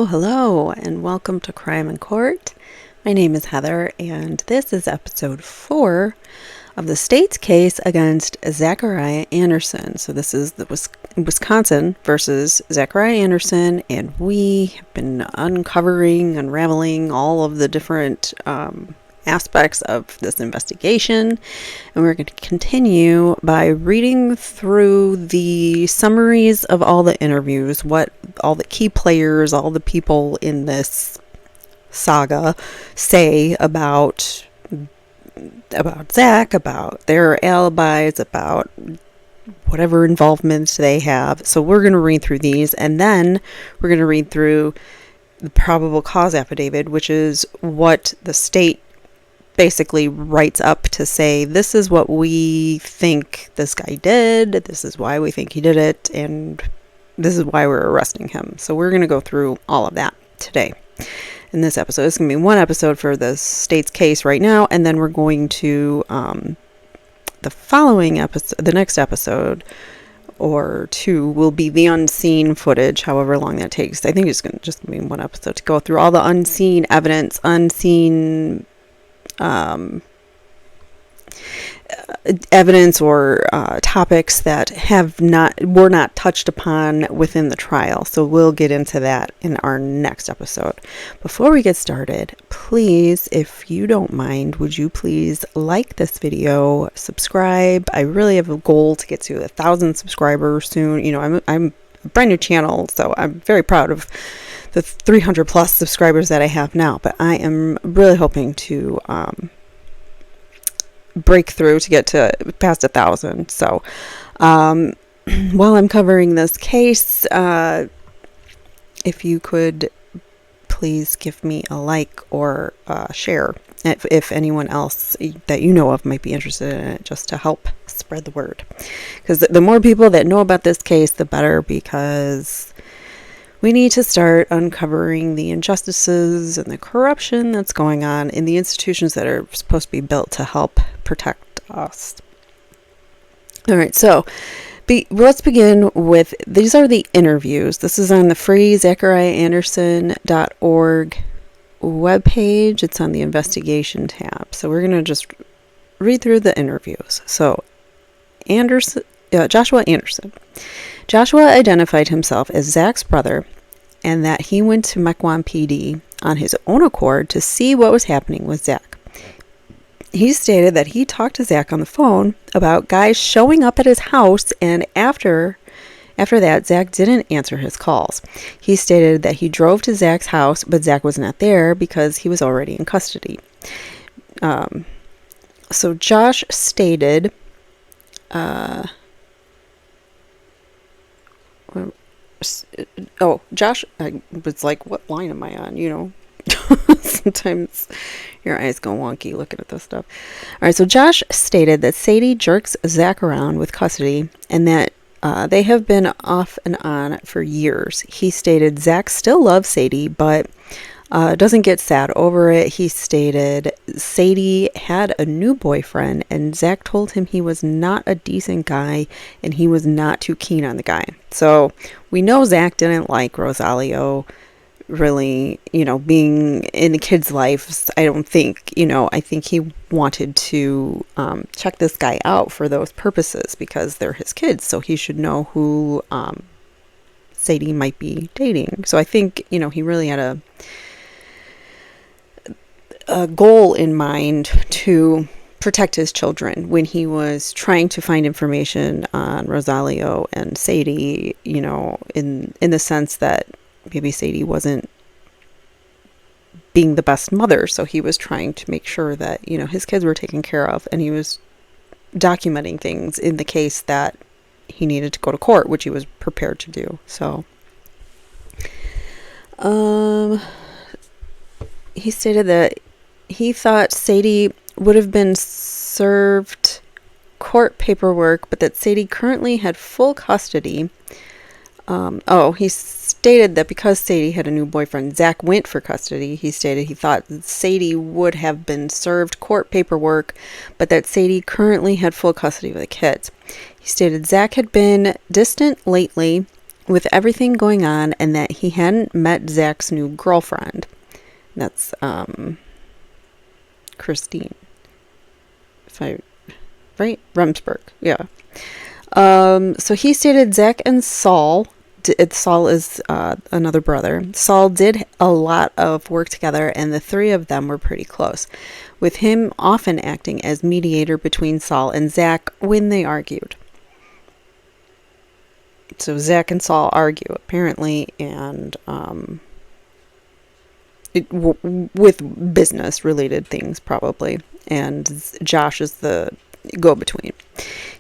Hello, and welcome to Crime in Court. My name is Heather, and this is episode 4 of the state's case against Zachariah Anderson. So this is the Wisconsin versus Zachariah Anderson, and we have been unraveling all of the different aspects of this investigation, and we're going to continue by reading through the summaries of all the interviews, what all the key players, all the people in this saga say about Zach, about their alibis, about whatever involvement they have. So we're going to read through these, and then we're going to read through the probable cause affidavit, which is what the state basically writes up to say, this is what we think this guy did, this is why we think he did it, and this is why we're arresting him. So we're going to go through all of that today in this episode. It's going to be one episode for the state's case right now, and then we're going to the following episode, the next episode or two, will be the unseen footage, however long that takes. I think it's going to just be one episode to go through all the unseen evidence, unseen evidence or topics that were not touched upon within the trial. So we'll get into that in our next episode. Before we get started, please, if you don't mind, would you please like this video, subscribe? I really have a goal to get to 1,000 subscribers soon. You know, I'm a brand new channel, so I'm very proud of the 300 plus subscribers that I have now, but I am really hoping to break through to get to past 1,000. So while I'm covering this case, if you could please give me a like or share if anyone else that you know of might be interested in it, just to help spread the word, because the more people that know about this case, the better, because we need to start uncovering the injustices and the corruption that's going on in the institutions that are supposed to be built to help protect us. All right, so let's begin with, these are the interviews. This is on the free ZachariahAnderson.org webpage. It's on the investigation tab. So we're going to just read through the interviews. So Joshua Anderson. Joshua identified himself as Zach's brother and that he went to Mequon PD on his own accord to see what was happening with Zach. He stated that he talked to Zach on the phone about guys showing up at his house, and after that, Zach didn't answer his calls. He stated that he drove to Zach's house, but Zach was not there because he was already in custody. So Josh stated... Josh, I was like, what line am I on? You know, sometimes your eyes go wonky looking at this stuff. All right, so Josh stated that Sadie jerks Zach around with custody and that they have been off and on for years. He stated Zach still loves Sadie, but doesn't get sad over it. He stated Sadie had a new boyfriend and Zach told him he was not a decent guy and he was not too keen on the guy. So we know Zach didn't like Rosalio really, you know, being in the kids' lives. I don't think, you know, I think he wanted to check this guy out for those purposes because they're his kids. So he should know who Sadie might be dating. So I think, you know, he really had a goal in mind to protect his children when he was trying to find information on Rosalio and Sadie, you know, in the sense that maybe Sadie wasn't being the best mother. So he was trying to make sure that, you know, his kids were taken care of, and he was documenting things in the case that he needed to go to court, which he was prepared to do. So, he stated that he thought Sadie would have been served court paperwork, but that Sadie currently had full custody. He stated that because Sadie had a new boyfriend, Zach went for custody. He stated he thought Sadie would have been served court paperwork, but that Sadie currently had full custody of the kids. He stated Zach had been distant lately with everything going on, and that he hadn't met Zach's new girlfriend. That's Christine. Right? Remsburg. Yeah. So he stated Zach and Saul is another brother. Saul did a lot of work together, and the three of them were pretty close, with him often acting as mediator between Saul and Zach when they argued. So Zach and Saul argue, apparently, and with business-related things, probably. And Josh is the go-between.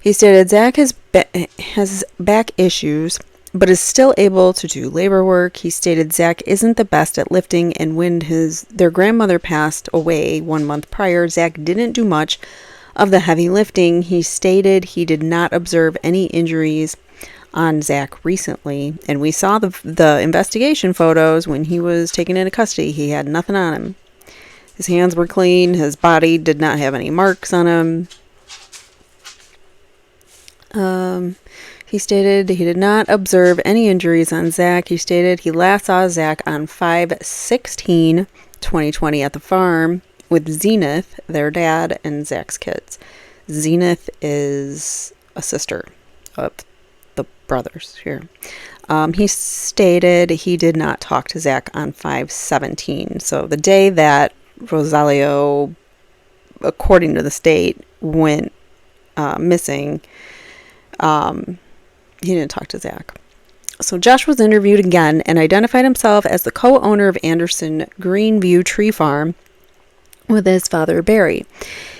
He stated Zach has back issues, but is still able to do labor work. He stated Zach isn't the best at lifting, and when their grandmother passed away 1 month prior, Zach didn't do much of the heavy lifting. He stated he did not observe any injuries on Zach recently, and we saw the investigation photos when he was taken into custody. He had nothing on him. His hands were clean. His body did not have any marks on him. He stated he did not observe any injuries on Zach. He stated he last saw Zach on 5/16/2020 at the farm with Zenith, their dad, and Zach's kids. Zenith is a sister of the brothers here. He stated he did not talk to Zach on 5/17. So the day that Rosalio, according to the state, went missing, he didn't talk to Zach. So Josh was interviewed again and identified himself as the co-owner of Anderson Greenview Tree Farm with his father, Barry.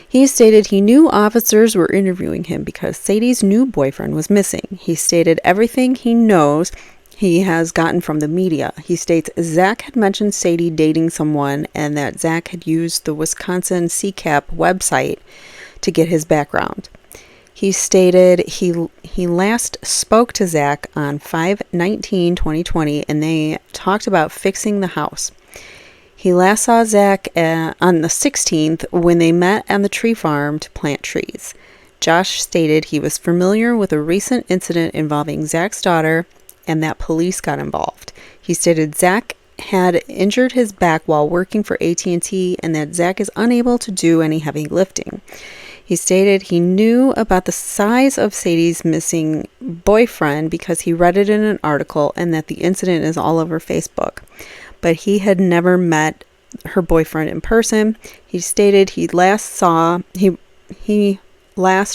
He stated he knew officers were interviewing him because Sadie's new boyfriend was missing. He stated everything he knows he has gotten from the media. He states Zach had mentioned Sadie dating someone and that Zach had used the Wisconsin CCAP website to get his background. He stated he last spoke to Zach on 5/19/2020, and they talked about fixing the house. He last saw Zach on the 16th when they met on the tree farm to plant trees. Josh stated he was familiar with a recent incident involving Zach's daughter and that police got involved. He stated Zach had injured his back while working for AT&T and that Zach is unable to do any heavy lifting. He stated he knew about the size of Sadie's missing boyfriend because he read it in an article and that the incident is all over Facebook. But he had never met her boyfriend in person. He stated he last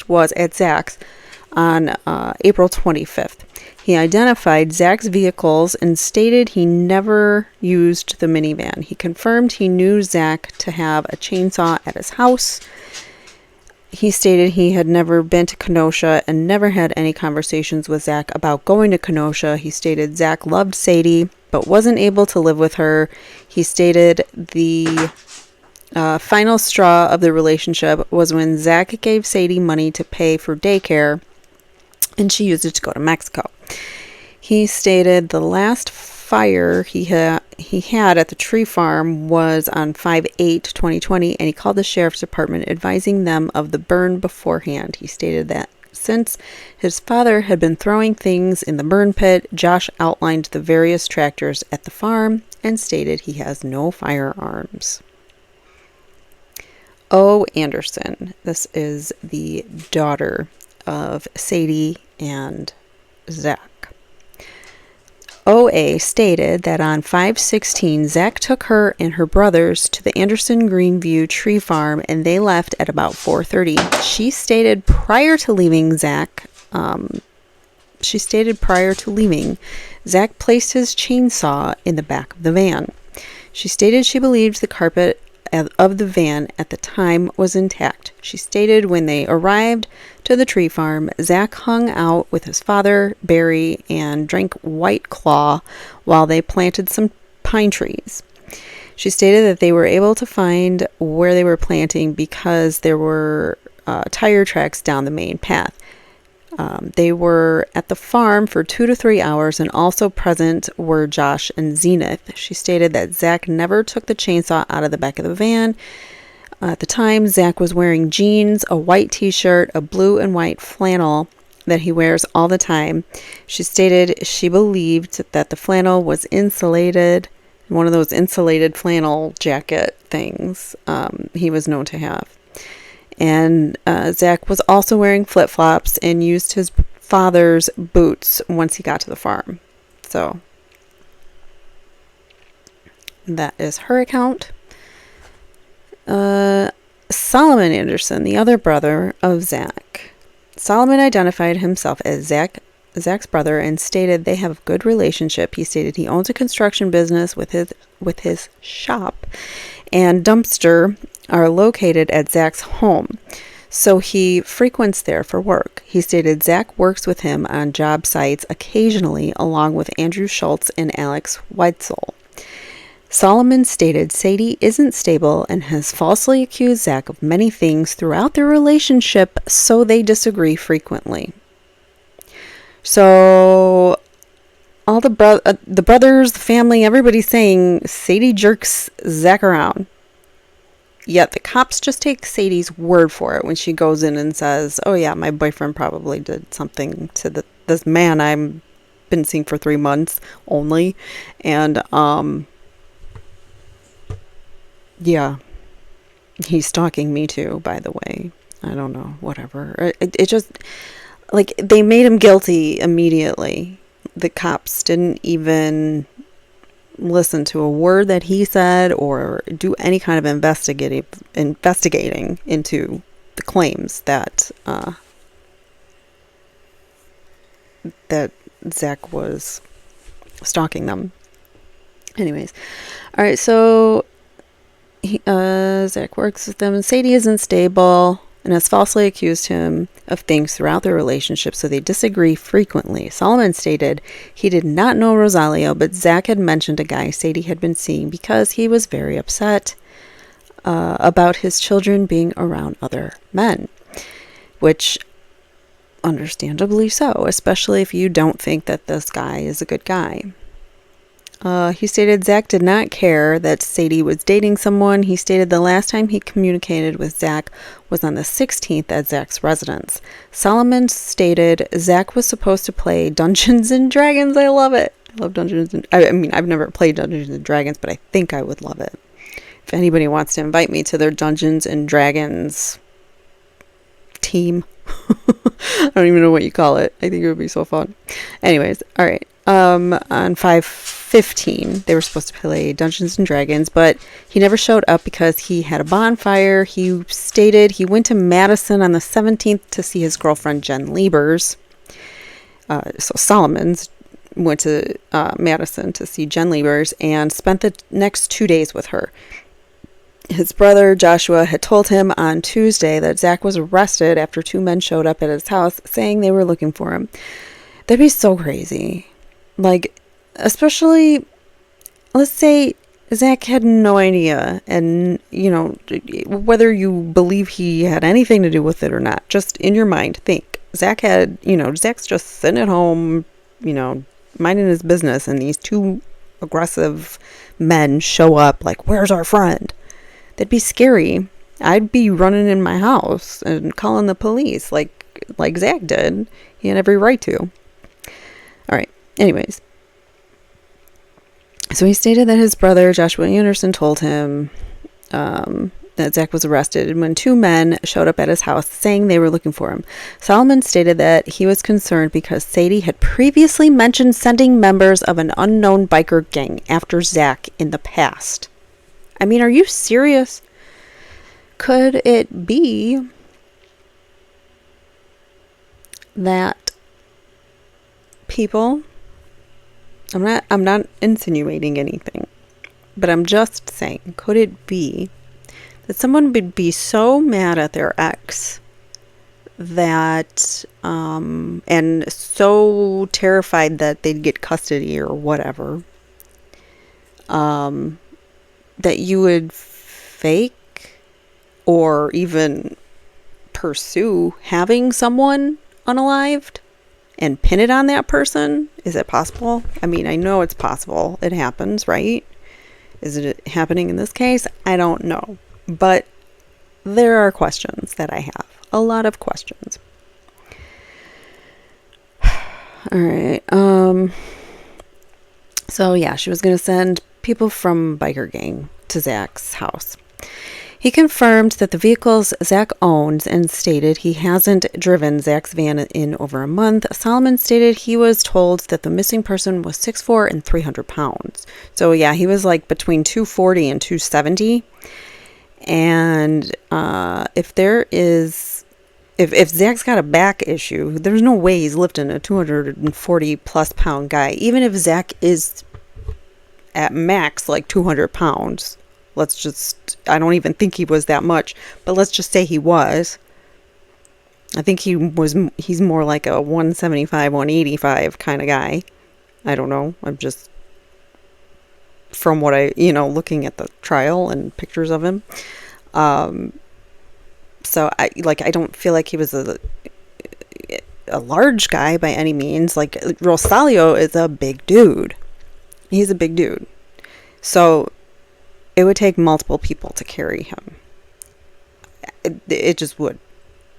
was at Zach's on April 25th. He identified Zach's vehicles and stated he never used the minivan. He confirmed he knew Zach to have a chainsaw at his house. He stated he had never been to Kenosha and never had any conversations with Zach about going to Kenosha. He stated Zach loved Sadie but wasn't able to live with her. He stated the final straw of the relationship was when Zach gave Sadie money to pay for daycare and she used it to go to Mexico. He stated the last fire he had at the tree farm was on 5/8/2020, and he called the sheriff's department advising them of the burn beforehand. He stated that since his father had been throwing things in the burn pit, Josh outlined the various tractors at the farm and stated he has no firearms. Anderson, this is the daughter of Sadie and Zach. OA stated that on 5/16, Zach took her and her brothers to the Anderson Greenview Tree Farm and they left at about 4:30. She stated prior to leaving, Zach placed his chainsaw in the back of the van. She stated she believed the carpet of the van at the time was intact. She stated when they arrived to the tree farm, Zach hung out with his father, Barry, and drank White Claw while they planted some pine trees. She stated that they were able to find where they were planting because there were tire tracks down the main path. They were at the farm for 2 to 3 hours, and also present were Josh and Zenith. She stated that Zach never took the chainsaw out of the back of the van. At the time, Zach was wearing jeans, a white t-shirt, a blue and white flannel that he wears all the time. She stated she believed that the flannel was insulated, one of those insulated flannel jacket things he was known to have. And Zach was also wearing flip-flops and used his father's boots once he got to the farm. So that is her account. Solomon Anderson, the other brother of Zach. Solomon identified himself as Zach's brother and stated they have a good relationship. He stated he owns a construction business with his shop and dumpster are located at Zach's home, so he frequents there for work. He stated Zach works with him on job sites occasionally, along with Andrew Schultz and Alex Weitzel. Solomon stated Sadie isn't stable and has falsely accused Zach of many things throughout their relationship, so they disagree frequently. So all the brothers, the family, everybody's saying Sadie jerks Zach around. Yet the cops just take Sadie's word for it when she goes in and says, oh yeah, my boyfriend probably did something to this man I've been seeing for 3 months only. And, yeah, he's stalking me too, by the way. I don't know, whatever. It just, like, they made him guilty immediately. The cops didn't even listen to a word that he said or do any kind of investigating into the claims that that Zach was stalking them. Anyways, all right, so Zach works with them, and Sadie isn't stable and has falsely accused him of things throughout their relationship, so they disagree frequently. Solomon stated he did not know Rosalio, but Zach had mentioned a guy Sadie had been seeing because he was very upset about his children being around other men, which understandably so, especially if you don't think that this guy is a good guy. He stated Zach did not care that Sadie was dating someone. He stated the last time he communicated with Zach was on the 16th at Zach's residence. Solomon stated Zach was supposed to play Dungeons and Dragons. I love it. I love Dungeons and... I mean, I've never played Dungeons and Dragons, but I think I would love it. If anybody wants to invite me to their Dungeons and Dragons team. I don't even know what you call it. I think it would be so fun. Anyways, all right. On 5/15, they were supposed to play Dungeons and Dragons, but he never showed up because he had a bonfire. He stated he went to Madison on the 17th to see his girlfriend, Jen Liebers. So Solomon's went to Madison to see Jen Liebers and spent the next 2 days with her. His brother, Joshua, had told him on Tuesday that Zach was arrested after 2 men showed up at his house saying they were looking for him. That'd be so crazy. Like, especially, let's say Zach had no idea, and, you know, whether you believe he had anything to do with it or not, just in your mind, think. Zach's just sitting at home, minding his business, and these 2 aggressive men show up like, where's our friend? That'd be scary. I'd be running in my house and calling the police like Zach did. He had every right to. All right. Anyways. So he stated that his brother, Joshua Anderson, told him that Zach was arrested when 2 men showed up at his house saying they were looking for him. Solomon stated that he was concerned because Sadie had previously mentioned sending members of an unknown biker gang after Zach in the past. I mean, are you serious? Could it be that people... I'm not insinuating anything, but I'm just saying, could it be that someone would be so mad at their ex that and so terrified that they'd get custody or whatever, that you would fake or even pursue having someone unalived and pin it on that person? Is it possible? I mean, I know it's possible. It happens, right? Is it happening in this case? I don't know. But there are questions that I have. A lot of questions. All right. So yeah, she was going to send people from biker gang to Zach's house. He confirmed that the vehicles Zach owns and stated he hasn't driven Zach's van in over a month. Solomon stated he was told that the missing person was 6'4" and 300 pounds. So yeah, he was like between 240 and 270. And if Zach's got a back issue, there's no way he's lifting a 240 plus pound guy. Even if Zach is at max like 200 pounds. I don't even think he was that much, but let's just say he was. I think he's more like a 175, 185 kind of guy. I don't know. I'm just, from what looking at the trial and pictures of him. So I don't feel like he was a large guy by any means. Like Rosalio is a big dude. He's a big dude. So it would take multiple people to carry him. It just would.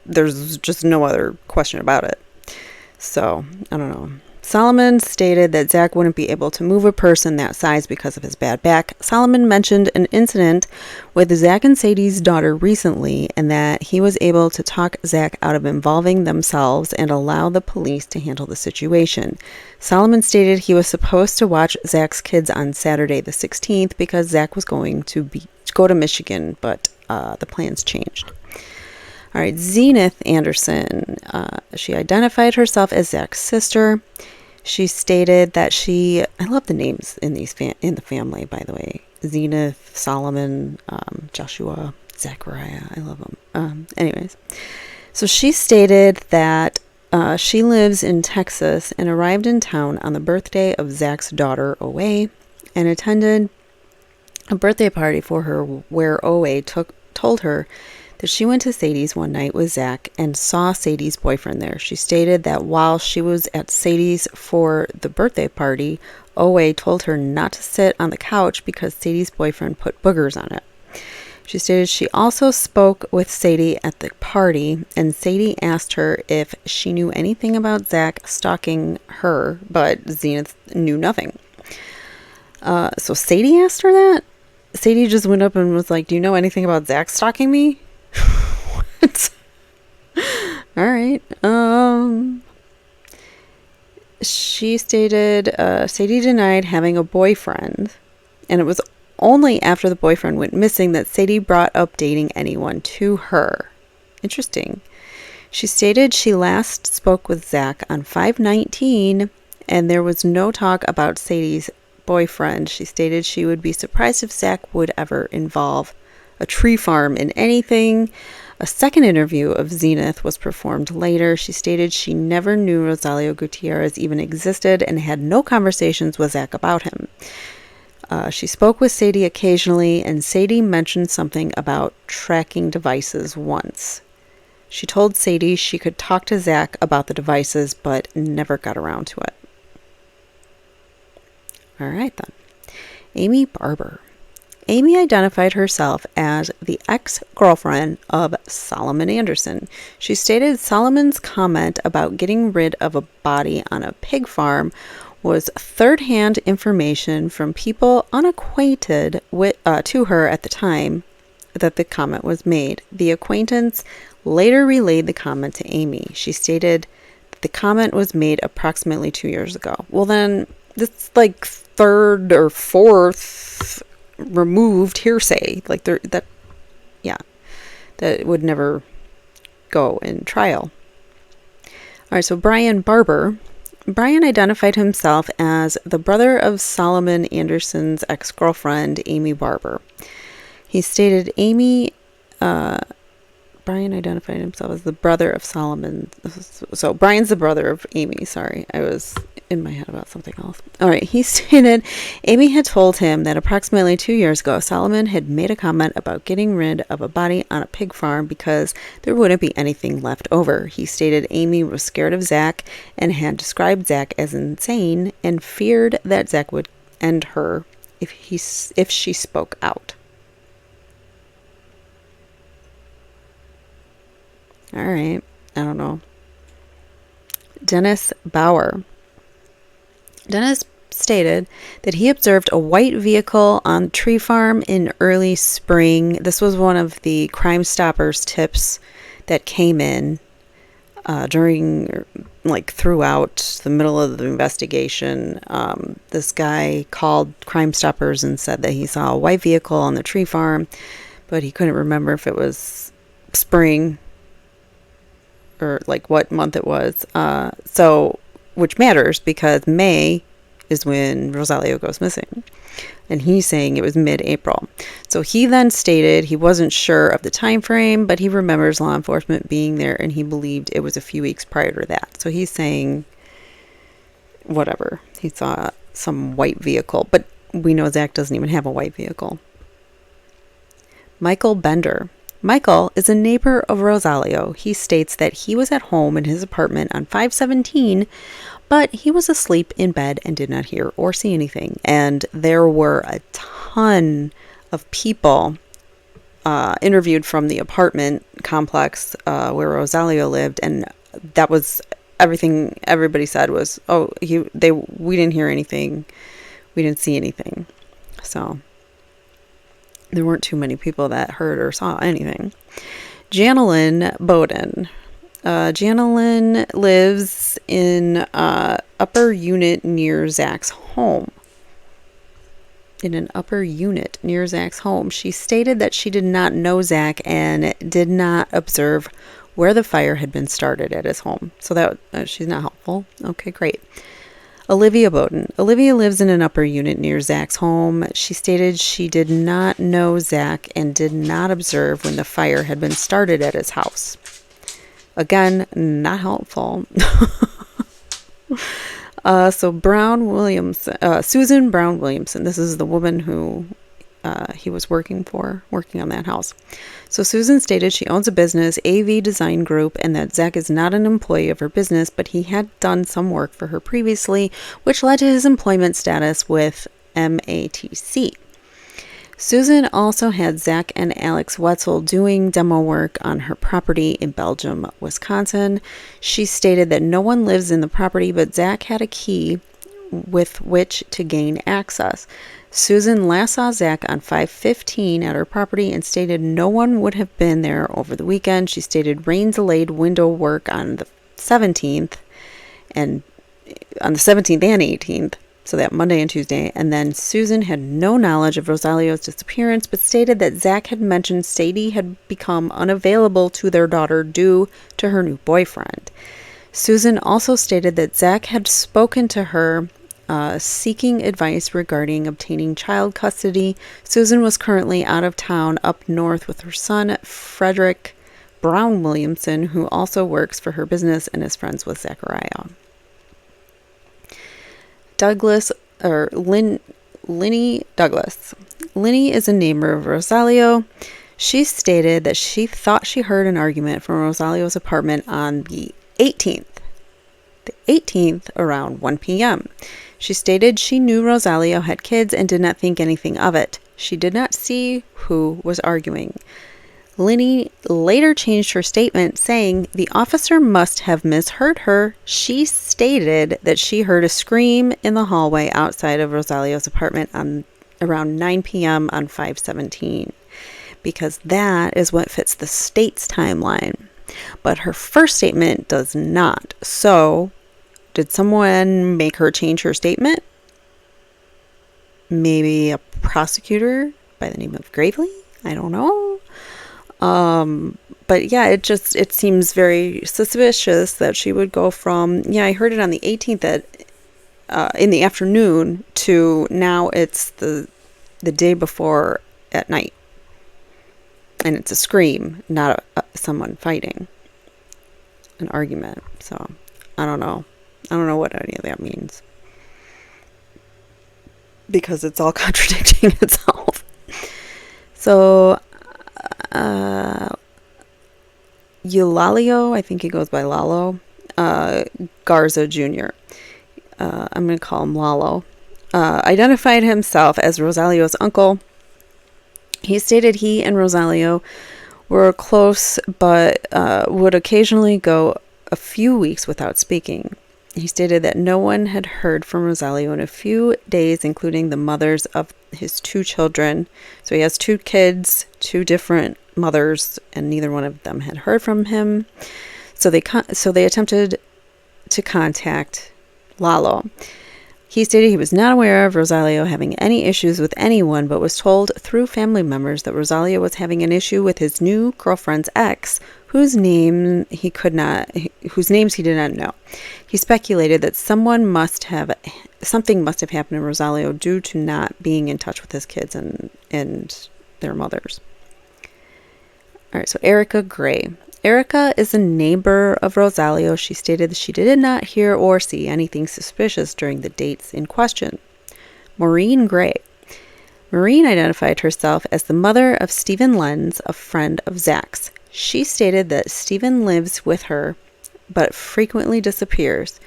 There's just no other question about it. So, I don't know. Solomon stated that Zach wouldn't be able to move a person that size because of his bad back. Solomon mentioned an incident with Zach and Sadie's daughter recently, and that he was able to talk Zach out of involving themselves and allow the police to handle the situation. Solomon stated he was supposed to watch Zach's kids on Saturday the 16th because Zach was going to go to Michigan, but the plans changed. All right, Zenith Anderson. She identified herself as Zach's sister. She stated that I love the names in in the family, by the way. Zenith, Solomon, Joshua, Zachariah. I love them. Anyways, so she stated that she lives in Texas and arrived in town on the birthday of Zach's daughter, Owe, and attended a birthday party for her where Owe told her that she went to Sadie's one night with Zach and saw Sadie's boyfriend there. She stated that while she was at Sadie's for the birthday party, Owe told her not to sit on the couch because Sadie's boyfriend put boogers on it. She stated she also spoke with Sadie at the party, and Sadie asked her if she knew anything about Zach stalking her, but Zenith knew nothing. So Sadie asked her that? Sadie just went up and was like, "Do you know anything about Zach stalking me?" What? All right. She stated Sadie denied having a boyfriend, and it was only after the boyfriend went missing that Sadie brought up dating anyone to her. Interesting. She stated she last spoke with Zach on 5/19, and there was no talk about Sadie's boyfriend. She stated she would be surprised if Zach would ever involve a tree farm in anything. A second interview of Zenith was performed later. She stated she never knew Rosalio Gutierrez even existed and had no conversations with Zach about him. She spoke with Sadie occasionally, and Sadie mentioned something about tracking devices once. She told Sadie she could talk to Zach about the devices, but never got around to it. All right, then. Amy Barber. Amy identified herself as the ex-girlfriend of Solomon Anderson. She stated Solomon's comment about getting rid of a body on a pig farm was third-hand information from people unacquainted to her at the time that the comment was made. The acquaintance later relayed the comment to Amy. She stated that the comment was made approximately 2 years ago. Well, then, this like third or fourth removed hearsay. Like, that would never go in trial. All right, so Brian Barber. Brian identified himself as the brother of Solomon Anderson's ex-girlfriend, Amy Barber. He stated Brian identified himself as the brother of Solomon. So Brian's the brother of Amy. Sorry, I was in my head about something else. All right. He stated Amy had told him that approximately 2 years ago, Solomon had made a comment about getting rid of a body on a pig farm because there wouldn't be anything left over. He stated Amy was scared of Zach and had described Zach as insane and feared that Zach would end her if she spoke out. All right. I don't know. Dennis Bauer. Dennis stated that he observed a white vehicle on the tree farm in early spring. This was one of the Crime Stoppers tips that came in throughout the middle of the investigation. This guy called Crime Stoppers and said that he saw a white vehicle on the tree farm, but he couldn't remember if it was spring or like what month it was. Which matters because May is when Rosalio goes missing. And he's saying it was mid-April. So he then stated he wasn't sure of the time frame, but he remembers law enforcement being there and he believed it was a few weeks prior to that. So he's saying whatever. He saw some white vehicle, but we know Zach doesn't even have a white vehicle. Michael Bender. Michael is a neighbor of Rosalio. He states that he was at home in his apartment on 517, but he was asleep in bed and did not hear or see anything. And there were a ton of people interviewed from the apartment complex where Rosalio lived, and that was everything everybody said was, we didn't hear anything, we didn't see anything. So there weren't too many people that heard or saw anything. Janelyn Bowden. Janelyn lives in upper unit near Zach's home. In an upper unit near Zach's home. She stated that she did not know Zach and did not observe where the fire had been started at his home. So that she's not helpful. Okay, great. Olivia Bowden. Olivia lives in an upper unit near Zach's home. She stated she did not know Zach and did not observe when the fire had been started at his house. Again, not helpful. So Susan Brown Williamson. This is the woman who he was working on that house. So Susan stated she owns a business, AV Design Group, and that Zach is not an employee of her business, but he had done some work for her previously, which led to his employment status with MATC. Susan also had Zach and Alex Wetzel doing demo work on her property in Belgium, Wisconsin. She stated that no one lives in the property, but Zach had a key with which to gain access. Susan last saw Zach on 5/15 at her property and stated no one would have been there over the weekend. She stated rain delayed window work on the 17th and 18th. So that Monday and Tuesday. And then Susan had no knowledge of Rosalio's disappearance, but stated that Zach had mentioned Sadie had become unavailable to their daughter due to her new boyfriend. Susan also stated that Zach had spoken to her seeking advice regarding obtaining child custody. Susan was currently out of town up north with her son, Frederick Brown Williamson, who also works for her business and is friends with Zachariah. Linny Douglas. Linny is a neighbor of Rosalio. She stated that she thought she heard an argument from Rosalio's apartment on the 18th. The 18th around 1 p.m. She stated she knew Rosalio had kids and did not think anything of it. She did not see who was arguing. Linny later changed her statement, saying the officer must have misheard her. She stated that she heard a scream in the hallway outside of Rosalio's apartment on around 9 p.m. on 5/17, because that is what fits the state's timeline. But her first statement does not. So, did someone make her change her statement? Maybe a prosecutor by the name of Gravely? I don't know. But yeah, it seems very suspicious that she would go from, I heard it on the 18th in the afternoon to now it's the day before at night. And it's a scream, not someone fighting, an argument. So, I don't know. I don't know what any of that means, because it's all contradicting itself. So, Eulalio, I think he goes by Lalo, Garza Jr., I'm going to call him Lalo, identified himself as Rosalio's uncle. He stated he and Rosalio were close, but would occasionally go a few weeks without speaking. He stated that no one had heard from Rosalio in a few days, including the mothers of his 2 children. So he has 2 kids, 2 different mothers, and neither one of them had heard from him. So they attempted to contact Lalo. He stated he was not aware of Rosalio having any issues with anyone, but was told through family members that Rosalio was having an issue with his new girlfriend's ex, whose names he did not know. He speculated that something must have happened to Rosalio due to not being in touch with his kids and their mothers. All right, so Erica Gray. Erica is a neighbor of Rosalio. She stated that she did not hear or see anything suspicious during the dates in question. Maureen Gray. Maureen identified herself as the mother of Stephen Lenz, a friend of Zach's. She stated that Stephen lives with her, but frequently disappears.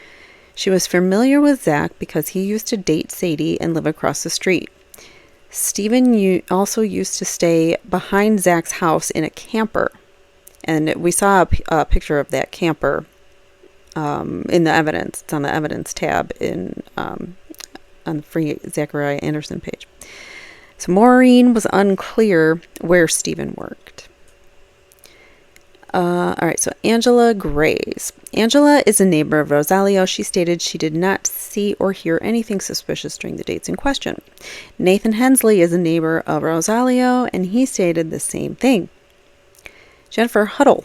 She was familiar with Zach because he used to date Sadie and live across the street. Stephen also used to stay behind Zach's house in a camper. And we saw a picture of that camper in the evidence. It's on the evidence tab on the free Zachariah Anderson page. So Maureen was unclear where Stephen worked. All right, so Angela Grays. Angela is a neighbor of Rosalio. She stated she did not see or hear anything suspicious during the dates in question. Nathan Hensley is a neighbor of Rosalio, and he stated the same thing. Jennifer Huddle.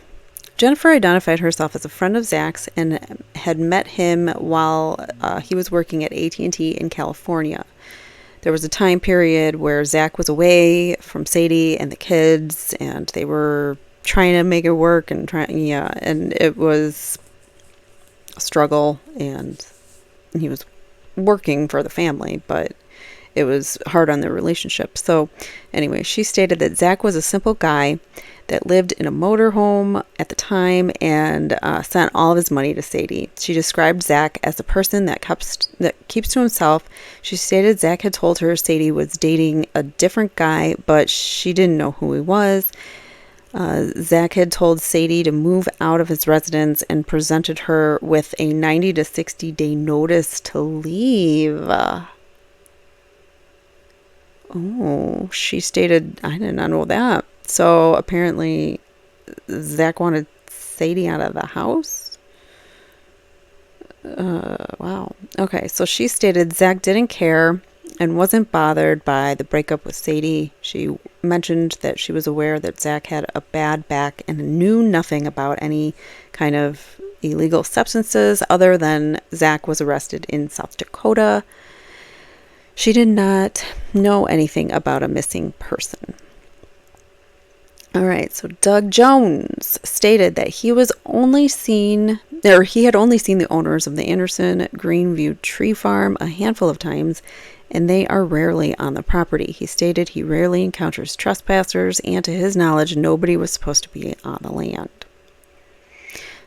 Jennifer identified herself as a friend of Zach's and had met him while he was working at AT&T in California. There was a time period where Zach was away from Sadie and the kids, and they were trying to make it work and it was a struggle, and he was working for the family, but it was hard on their relationship. So anyway, she stated that Zach was a simple guy that lived in a motorhome at the time and sent all of his money to Sadie. She described Zach as a person that keeps to himself. She stated Zach had told her Sadie was dating a different guy, but she didn't know who he was. Zach had told Sadie to move out of his residence and presented her with a 90 to 60 day notice to leave. Oh, she stated, I did not know that. So apparently Zach wanted Sadie out of the house. Wow. Okay, so she stated Zach didn't care and wasn't bothered by the breakup with Sadie. She mentioned that she was aware that Zach had a bad back and knew nothing about any kind of illegal substances other than Zach was arrested in South Dakota. She did not know anything about a missing person. All right, so Doug Jones stated that he had only seen the owners of the Anderson Greenview Tree Farm a handful of times, and they are rarely on the property. He stated he rarely encounters trespassers, and to his knowledge, nobody was supposed to be on the land.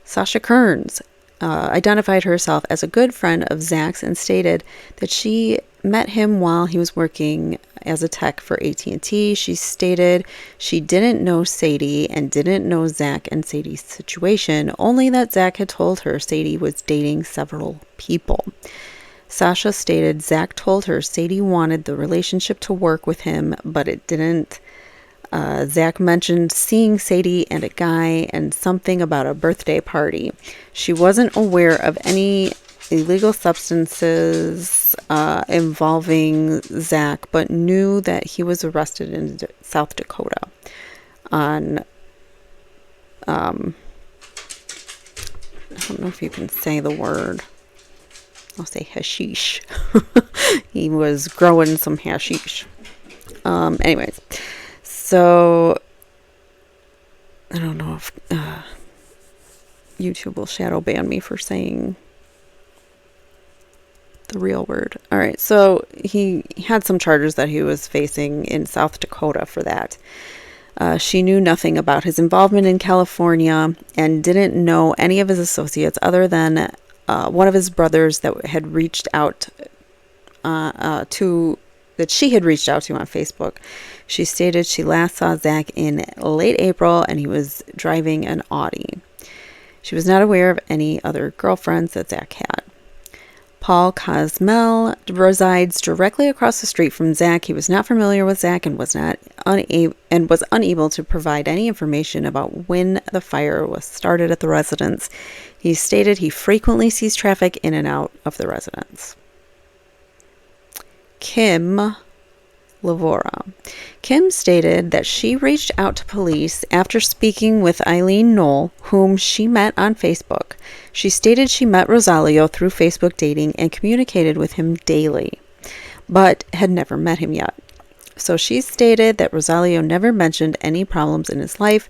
Sasha Kearns identified herself as a good friend of Zach's and stated that she met him while he was working as a tech for AT&T. She stated she didn't know Sadie and didn't know Zach and Sadie's situation, only that Zach had told her Sadie was dating several people. Sasha stated Zach told her Sadie wanted the relationship to work with him, but it didn't. Zach mentioned seeing Sadie and a guy and something about a birthday party. She wasn't aware of any illegal substances involving Zach, but knew that he was arrested in South Dakota on, I don't know if you can say the word. I'll say hashish. He was growing some hashish. Anyways, so I don't know if YouTube will shadow ban me for saying the real word. All right, so he had some charges that he was facing in South Dakota for that. She knew nothing about his involvement in California and didn't know any of his associates other than one of his brothers that had reached out that she had reached out to on Facebook. She stated she last saw Zach in late April and he was driving an Audi. She was not aware of any other girlfriends that Zach had. Paul Cosmel resides directly across the street from Zach. He was not familiar with Zach and was unable to provide any information about when the fire was started at the residence. He stated he frequently sees traffic in and out of the residence. Kim Lavora. Kim stated that she reached out to police after speaking with Eileen Knoll, whom she met on Facebook. She stated she met Rosalio through Facebook dating and communicated with him daily, but had never met him yet. So she stated that Rosalio never mentioned any problems in his life.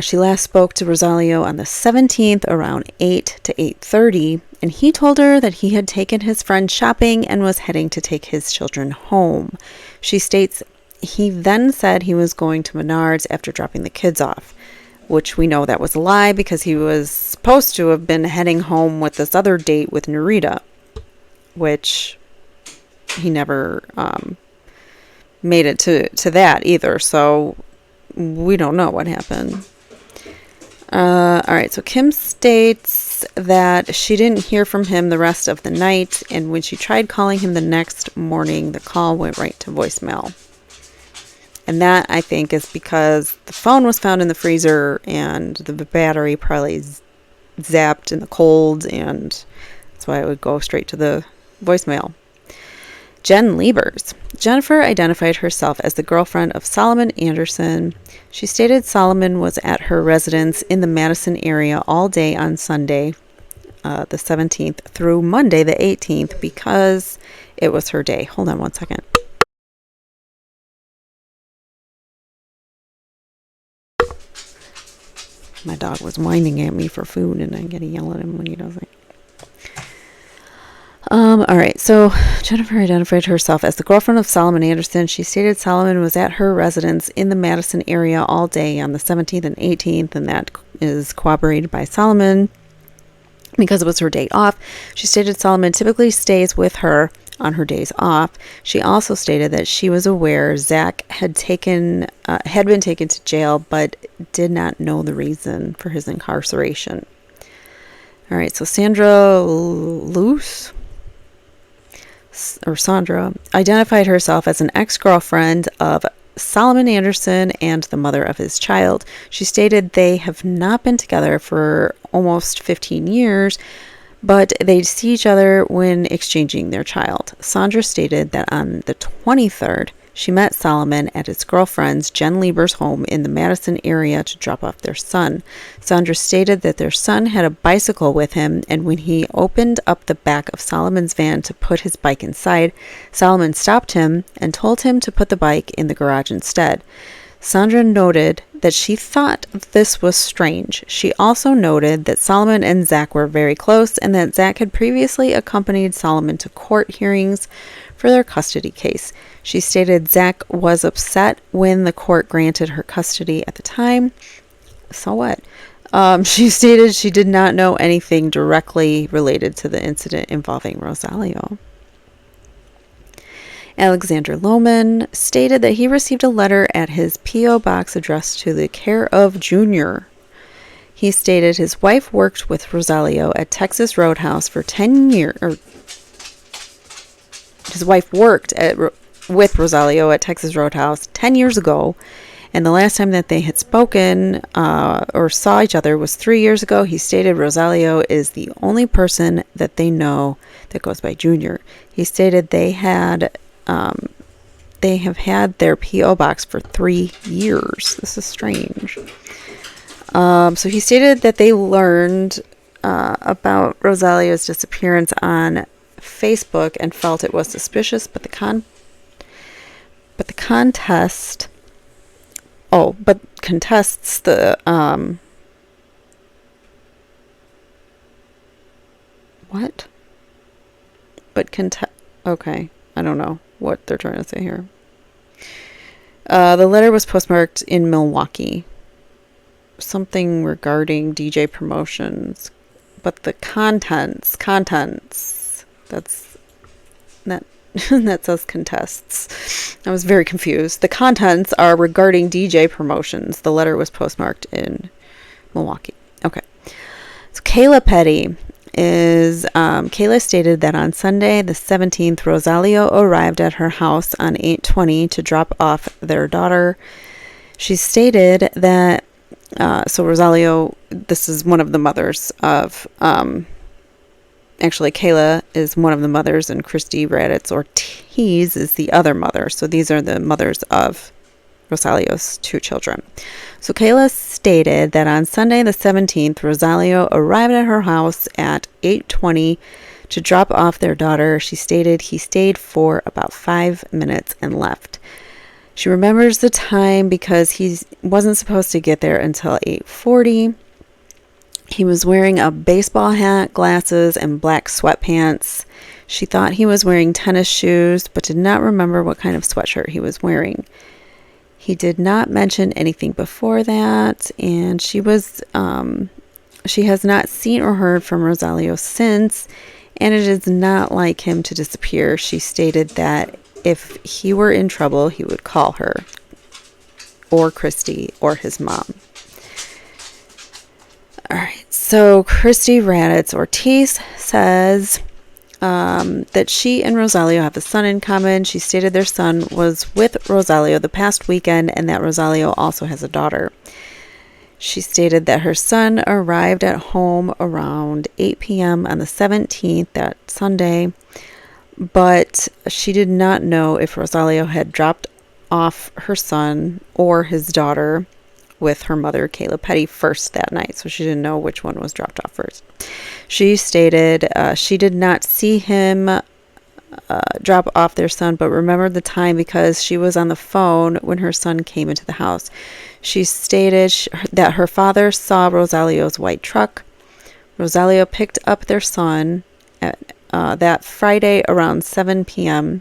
She last spoke to Rosalio on the 17th around 8 to 8:30, and he told her that he had taken his friend shopping and was heading to take his children home. She states he then said he was going to Menards after dropping the kids off, which we know that was a lie because he was supposed to have been heading home with this other date with Narita, which he never made it to that either, so we don't know what happened. Alright, so Kim states that she didn't hear from him the rest of the night, and when she tried calling him the next morning, the call went right to voicemail. And that, I think, is because the phone was found in the freezer, and the battery probably zapped in the cold, and that's why it would go straight to the voicemail. Jen Liebers. Jennifer identified herself as the girlfriend of Solomon Anderson. She stated Solomon was at her residence in the Madison area all day on Sunday, the 17th, through Monday, the 18th, because it was her day. Hold on one second. My dog was whining at me for food, and I get to yell at him when he doesn't. Alright, so Jennifer identified herself as the girlfriend of Solomon Anderson. She stated Solomon was at her residence in the Madison area all day on the 17th and 18th, and that is corroborated by Solomon because it was her day off. She stated Solomon typically stays with her on her days off. She also stated that she was aware Zach had been taken to jail, but did not know the reason for his incarceration. Alright, so Sandra identified herself as an ex-girlfriend of Solomon Anderson and the mother of his child. She stated they have not been together for almost 15 years, but they see each other when exchanging their child. Sandra stated that on the 23rd, she met Solomon at his girlfriend's Jen Lieber's home in the Madison area to drop off their son. Sandra stated that their son had a bicycle with him, and when he opened up the back of Solomon's van to put his bike inside, Solomon stopped him and told him to put the bike in the garage instead. Sandra noted that she thought this was strange. She also noted that Solomon and Zach were very close and that Zach had previously accompanied Solomon to court hearings for their custody case. She stated Zach was upset when the court granted her custody at the time. So what? She stated she did not know anything directly related to the incident involving Rosalio. Alexander Lohman stated that he received a letter at his P.O. box addressed to the care of Junior. He stated his wife worked with Rosalio at Texas Roadhouse for 10 years. His wife worked with Rosalio at Texas Roadhouse 10 years ago, and the last time that they had spoken or saw each other was 3 years ago. He stated Rosalio is the only person that they know that goes by Junior. He stated they have had their P.O. box for 3 years. This is strange. So he stated that they learned about Rosalio's disappearance on Facebook and felt it was suspicious, but contests the what? but okay, I don't know what they're trying to say here. The letter was postmarked in Milwaukee. Something regarding DJ promotions, but the contents, that's that that says contests. I was very confused. The contents are regarding DJ promotions. The letter was postmarked in Milwaukee. Okay. So Kayla Petty is, Kayla stated that on Sunday the 17th, Rosalio arrived at her house on 8/20 to drop off their daughter. She stated that, so Rosalio, this is one of the mothers of, actually Kayla is one of the mothers and Christy Raditz Ortiz is the other mother. So these are the mothers of Rosalio's two children. So Kayla stated that on Sunday the 17th, Rosalio arrived at her house at 8:20 to drop off their daughter. She stated he stayed for about 5 minutes and left. She remembers the time because he wasn't supposed to get there until 8:40. He was wearing a baseball hat, glasses, and black sweatpants. She thought he was wearing tennis shoes, but did not remember what kind of sweatshirt he was wearing. He did not mention anything before that, and she has not seen or heard from Rosalio since, and it is not like him to disappear. She stated that if he were in trouble, he would call her, or Christy, or his mom. All right, so Christy Raditz Ortiz says that she and Rosalio have a son in common. She stated their son was with Rosalio the past weekend and that Rosalio also has a daughter. She stated that her son arrived at home around 8 p.m. on the 17th, that Sunday, but she did not know if Rosalio had dropped off her son or his daughter with her mother, Kayla Petty, first that night, so she didn't know which one was dropped off first. She stated she did not see him drop off their son, but remembered the time because she was on the phone when her son came into the house. She stated that her father saw Rosalio's white truck. Rosalio picked up their son at, that Friday around 7 p.m.,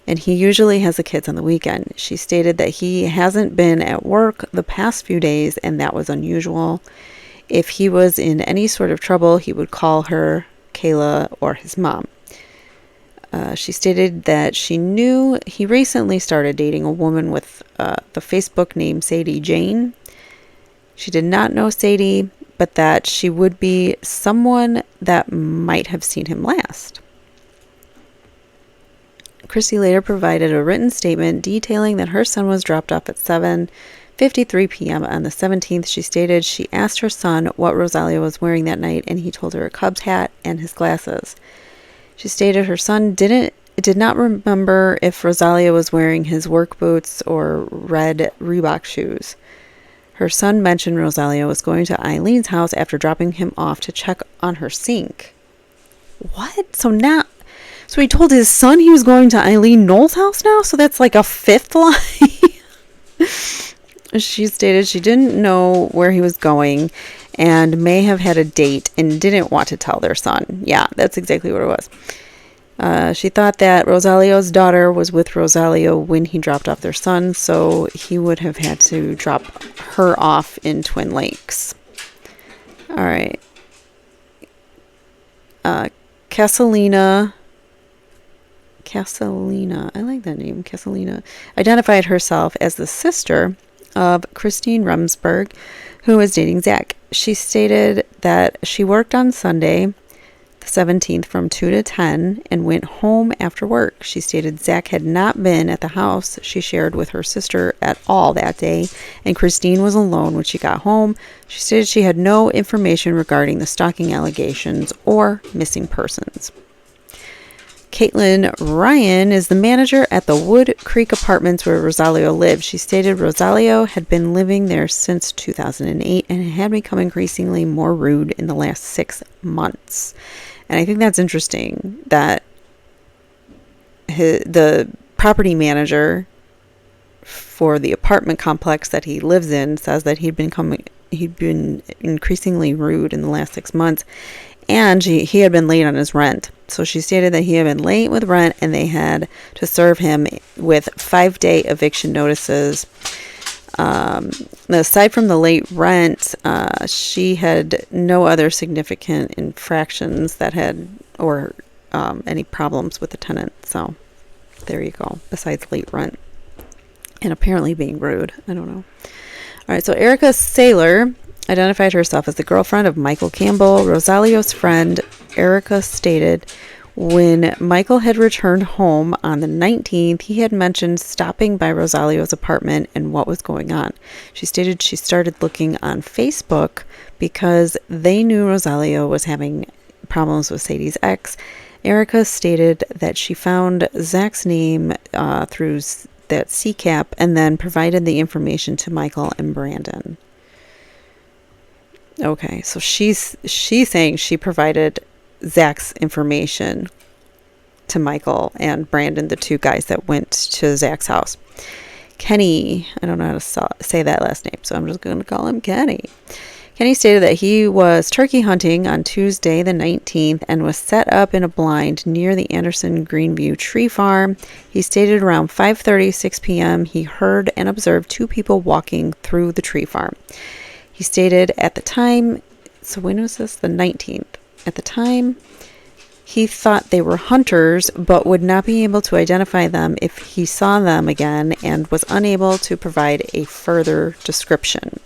and he usually has the kids on the weekend. She stated that he hasn't been at work the past few days, and that was unusual. If he was in any sort of trouble, he would call her, Kayla, or his mom. She stated that she knew he recently started dating a woman with the Facebook name Sadie Jane. She did not know Sadie, but that she would be someone that might have seen him last. Christy later provided a written statement detailing that her son was dropped off at 7:53 p.m. on the 17th. She stated she asked her son what Rosalio was wearing that night, and he told her a Cubs hat and his glasses. She stated her son did not remember if Rosalio was wearing his work boots or red Reebok shoes. Her son mentioned Rosalio was going to Eileen's house after dropping him off to check on her sink. What? So he told his son he was going to Eileen Knoll's house now? So that's like a fifth lie? She stated she didn't know where he was going and may have had a date and didn't want to tell their son. Yeah, that's exactly what it was. She thought that Rosalio's daughter was with Rosalio when he dropped off their son, so he would have had to drop her off in Twin Lakes. All right. Casalina, I like that name, Casalina, identified herself as the sister of Christine Rumsberg, who was dating Zach. She stated that she worked on Sunday, the 17th, from 2 to 10 and went home after work. She stated Zach had not been at the house she shared with her sister at all that day, and Christine was alone when she got home. She stated she had no information regarding the stalking allegations or missing persons. Caitlin Ryan is the manager at the Wood Creek Apartments where Rosalio lived. She stated Rosalio had been living there since 2008 and had become increasingly more rude in the last 6 months. And I think that's interesting that the property manager for the apartment complex that he lives in says that he'd been increasingly rude in the last 6 months. and he had been late on his rent. So she stated that he had been late with rent and they had to serve him with 5-day eviction notices. Aside from the late rent, she had no other significant infractions that had, or any problems with the tenant. So there you go, besides late rent and apparently being rude. I don't know. All right, so Erica Saylor identified herself as the girlfriend of Michael Campbell, Rosalio's friend. Erica stated when Michael had returned home on the 19th, he had mentioned stopping by Rosalio's apartment and what was going on. She stated she started looking on Facebook because they knew Rosalio was having problems with Sadie's ex. Erica stated that she found Zach's name through that CCAP and then provided the information to Michael and Brandon. Okay, so she's saying she provided Zach's information to Michael and Brandon, the two guys that went to Zach's house. Kenny, I don't know how to say that last name, so I'm just going to call him Kenny. Kenny stated that he was turkey hunting on Tuesday the 19th and was set up in a blind near the Anderson Greenview tree farm. He stated around 5:30, 6 p.m. he heard and observed two people walking through the tree farm. He stated at the time, so when was this? The 19th. At the time, he thought they were hunters, but would not be able to identify them if he saw them again and was unable to provide a further description.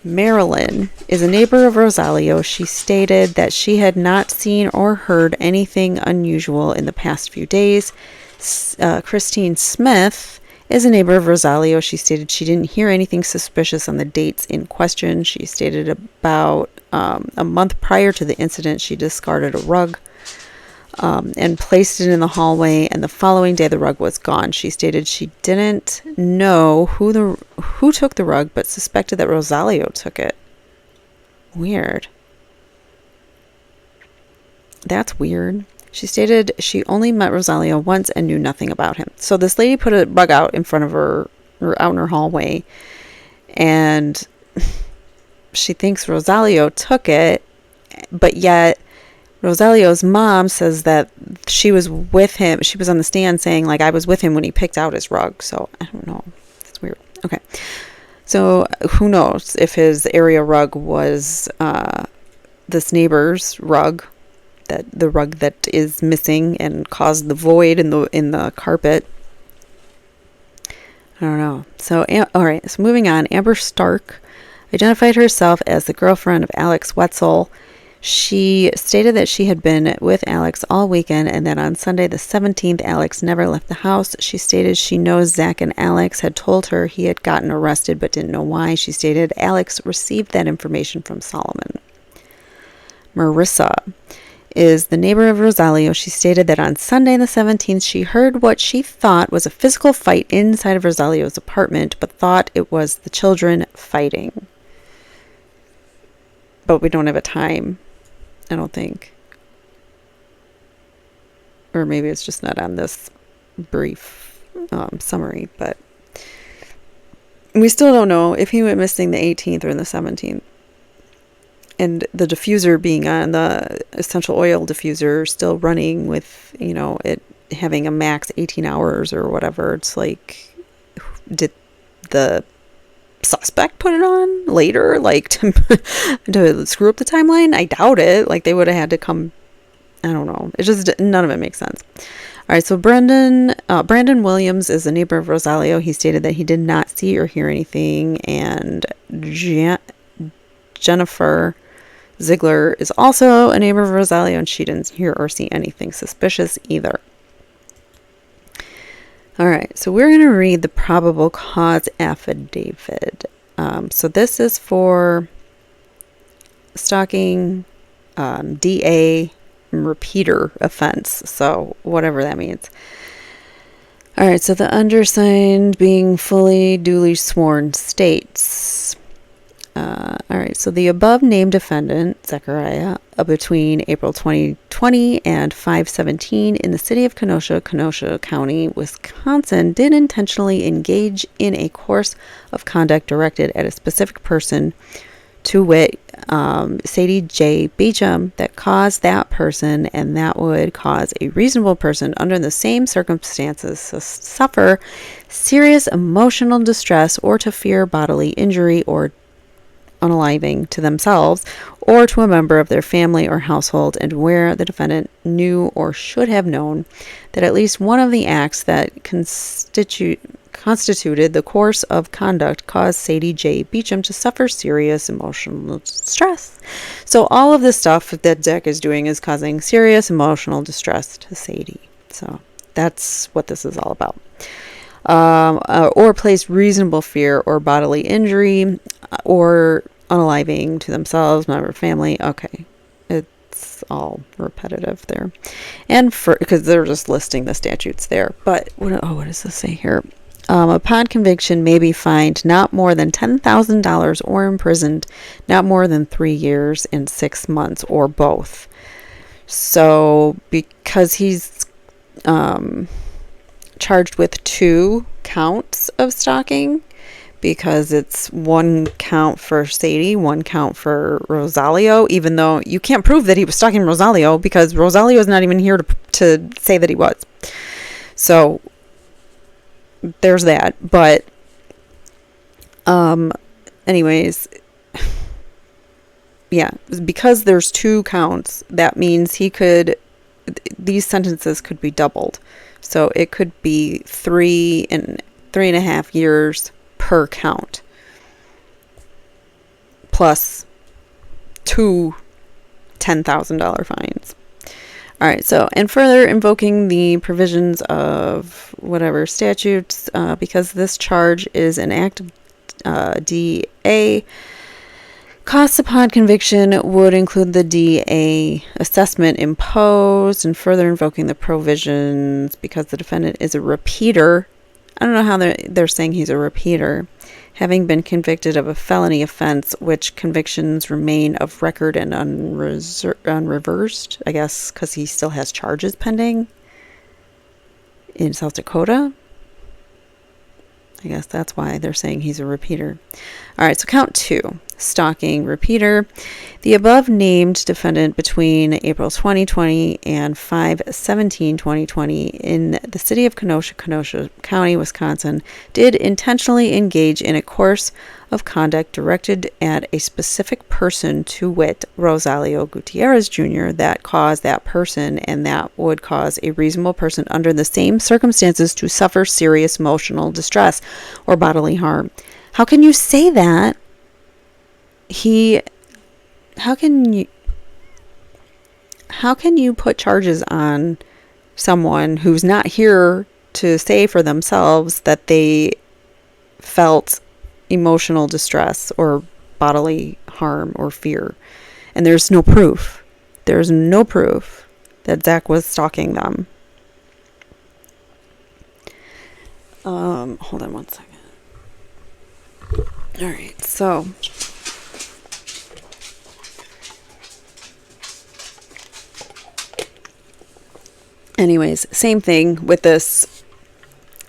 Marilyn is a neighbor of Rosalio. She stated that she had not seen or heard anything unusual in the past few days. Christine Smith is a neighbor of Rosalio. She stated she didn't hear anything suspicious on the dates in question. She stated about a month prior to the incident, she discarded a rug and placed it in the hallway, and the following day the rug was gone. She stated she didn't know who took the rug, but suspected that Rosalio took it. Weird. That's weird. She stated she only met Rosalio once and knew nothing about him. So this lady put a rug out in front of her, or out in her hallway, and she thinks Rosalio took it, but yet Rosalio's mom says that she was with him. She was on the stand saying, like, I was with him when he picked out his rug. So I don't know. It's weird. Okay. So who knows if his area rug was this neighbor's rug, that the rug that is missing and caused the void in the carpet. I don't know. So all right. So moving on. Amber Stark identified herself as the girlfriend of Alex Wetzel. She stated that she had been with Alex all weekend and that on Sunday the 17th, Alex never left the house. She stated she knows Zach and Alex had told her he had gotten arrested but didn't know why. She stated Alex received that information from Solomon. Marissa is the neighbor of Rosalio. She stated that on Sunday the 17th, she heard what she thought was a physical fight inside of Rosalio's apartment, but thought it was the children fighting. But we don't have a time, I don't think. Or maybe it's just not on this brief summary, but we still don't know if he went missing the 18th or the 17th. And the diffuser being on, the essential oil diffuser still running with, it having a max 18 hours or whatever. It's like, did the suspect put it on later, like to screw up the timeline? I doubt it. Like, they would have had to come. I don't know. It just, none of it makes sense. All right. So Brandon Williams is a neighbor of Rosalio. He stated that he did not see or hear anything. And Jennifer Ziegler is also a neighbor of Rosalio, and she didn't hear or see anything suspicious either. All right, so we're going to read the probable cause affidavit. So this is for stalking, DA, repeater offense. So whatever that means. All right, so the undersigned being fully duly sworn states. All right, so the above named defendant, Zachariah, between April 2020 and 5/17 in the city of Kenosha, Kenosha County, Wisconsin, did intentionally engage in a course of conduct directed at a specific person, to wit, Sadie J. Beecham that caused that person, and that would cause a reasonable person under the same circumstances to suffer serious emotional distress or to fear bodily injury or unaliving to themselves or to a member of their family or household, and where the defendant knew or should have known that at least one of the acts that constituted the course of conduct caused Sadie J. Beecham to suffer serious emotional distress. So all of this stuff that Zach is doing is causing serious emotional distress to Sadie. So that's what this is all about. Or place reasonable fear or bodily injury or unaliving to themselves, member of family. Okay, it's all repetitive there, and because they're just listing the statutes there. But what does this say here? Upon conviction, may be fined not more than $10,000 or imprisoned not more than 3 years and 6 months, or both. So because he's charged with 2 counts of stalking, because it's 1 count for Sadie, 1 count for Rosalio, even though you can't prove that he was stalking Rosalio because Rosalio is not even here to say that he was. So there's that. But anyways, yeah, because there's 2 counts, that means these sentences could be doubled. So it could be 3 and 3.5 years per count, plus 2 $10,000 fines. All right, so, and further invoking the provisions of whatever statutes, because this charge is an act of DA, costs upon conviction would include the DA assessment imposed, and further invoking the provisions because the defendant is a repeater. I don't know how they're saying he's a repeater, having been convicted of a felony offense, which convictions remain of record and unreversed, I guess, because he still has charges pending in South Dakota. I guess that's why they're saying he's a repeater. All right, so count 2, stalking, repeater. The above named defendant between April 2020 and 5/17/2020 in the city of Kenosha County, Wisconsin, did intentionally engage in a course of conduct directed at a specific person, to wit, Rosalio Gutierrez Jr., that caused that person, and that would cause a reasonable person under the same circumstances to suffer serious emotional distress or bodily harm. How can you say that? How can you put charges on someone who's not here to say for themselves that they felt emotional distress or bodily harm or fear? And there's no proof. There's no proof that Zach was stalking them. Hold on one second. All right, so anyways, same thing with this.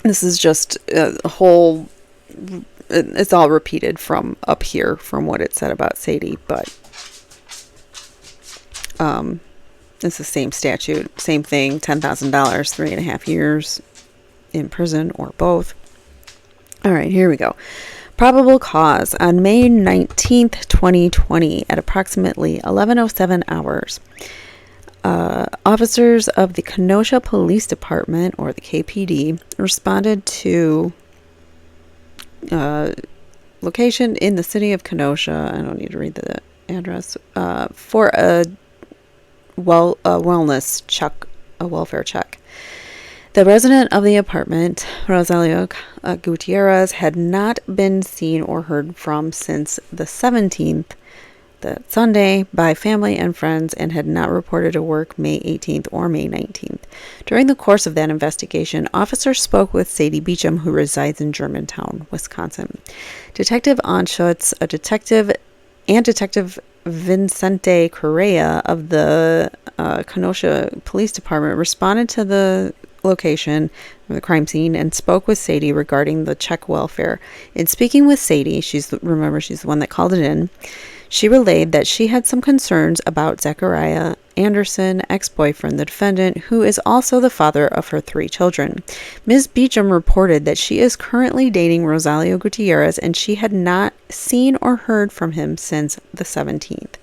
This is just a whole, it's all repeated from up here from what it said about Sadie, but it's the same statute, same thing, $10,000, 3.5 years in prison, or both. All right, here we go. Probable cause. On May 19th, 2020, at approximately 11:07 hours, officers of the Kenosha Police Department, or the KPD, responded to location in the city of Kenosha. I don't need to read the address, for a wellness check, a welfare check. The resident of the apartment, Rosalio Gutierrez, had not been seen or heard from since the 17th, that Sunday, by family and friends, and had not reported to work May 18th or May 19th. During the course of that investigation, officers spoke with Sadie Beecham, who resides in Germantown, Wisconsin. Detective Anschutz, and Detective Vincente Correa of the Kenosha Police Department responded to the location of the crime scene and spoke with Sadie regarding the check welfare. In speaking with Sadie, she's the one that called it in. She relayed that she had some concerns about Zachariah Anderson, ex-boyfriend, the defendant, who is also the father of her 3 children. Ms. Beecham reported that she is currently dating Rosalio Gutierrez and she had not seen or heard from him since the 17th.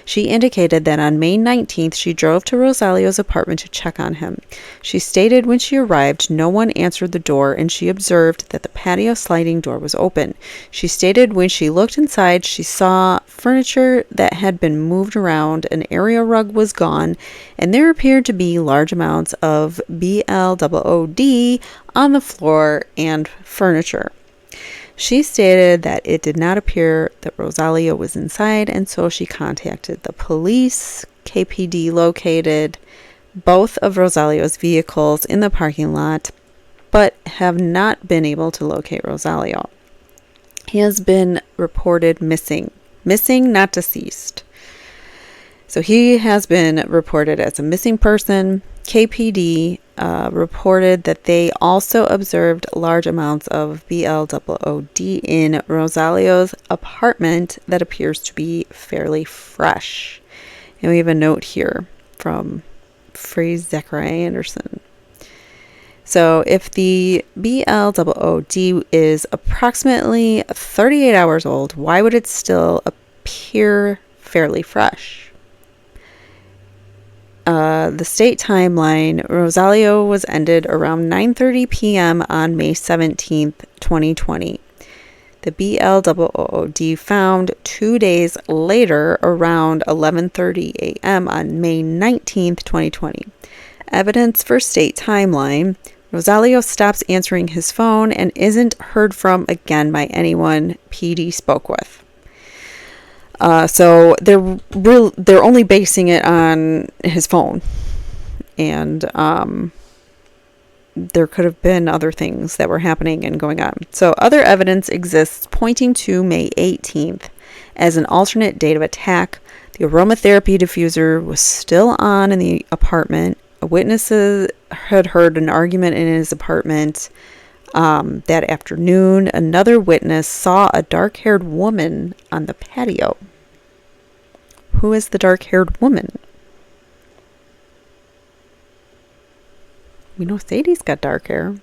She indicated that on May 19th, she drove to Rosalio's apartment to check on him. She stated when she arrived, no one answered the door and she observed that the patio sliding door was open. She stated when she looked inside, she saw furniture that had been moved around, an area rug was gone, and there appeared to be large amounts of BLOOD on the floor and furniture. She stated that it did not appear that Rosalio was inside, and so she contacted the police. KPD located both of Rosalio's vehicles in the parking lot, but have not been able to locate Rosalio. He has been reported missing. Missing, not deceased. So he has been reported as a missing person. KPD reported that they also observed large amounts of BLOOD in Rosalio's apartment that appears to be fairly fresh. And we have a note here from Zachariah Anderson. So if the BLOOD is approximately 38 hours old, why would it still appear fairly fresh? The state timeline, Rosalio was ended around 9:30 p.m. on May 17th, 2020. The BLOOD found 2 days later around 11:30 a.m. on May 19th, 2020. Evidence for state timeline, Rosalio stops answering his phone and isn't heard from again by anyone PD spoke with. So they're only basing it on his phone, and there could have been other things that were happening and going on. So other evidence exists pointing to May 18th as an alternate date of attack. The aromatherapy diffuser was still on in the apartment. Witnesses had heard an argument in his apartment that afternoon. Another witness saw a dark-haired woman on the patio. Who is the dark-haired woman? We know Sadie's got dark hair.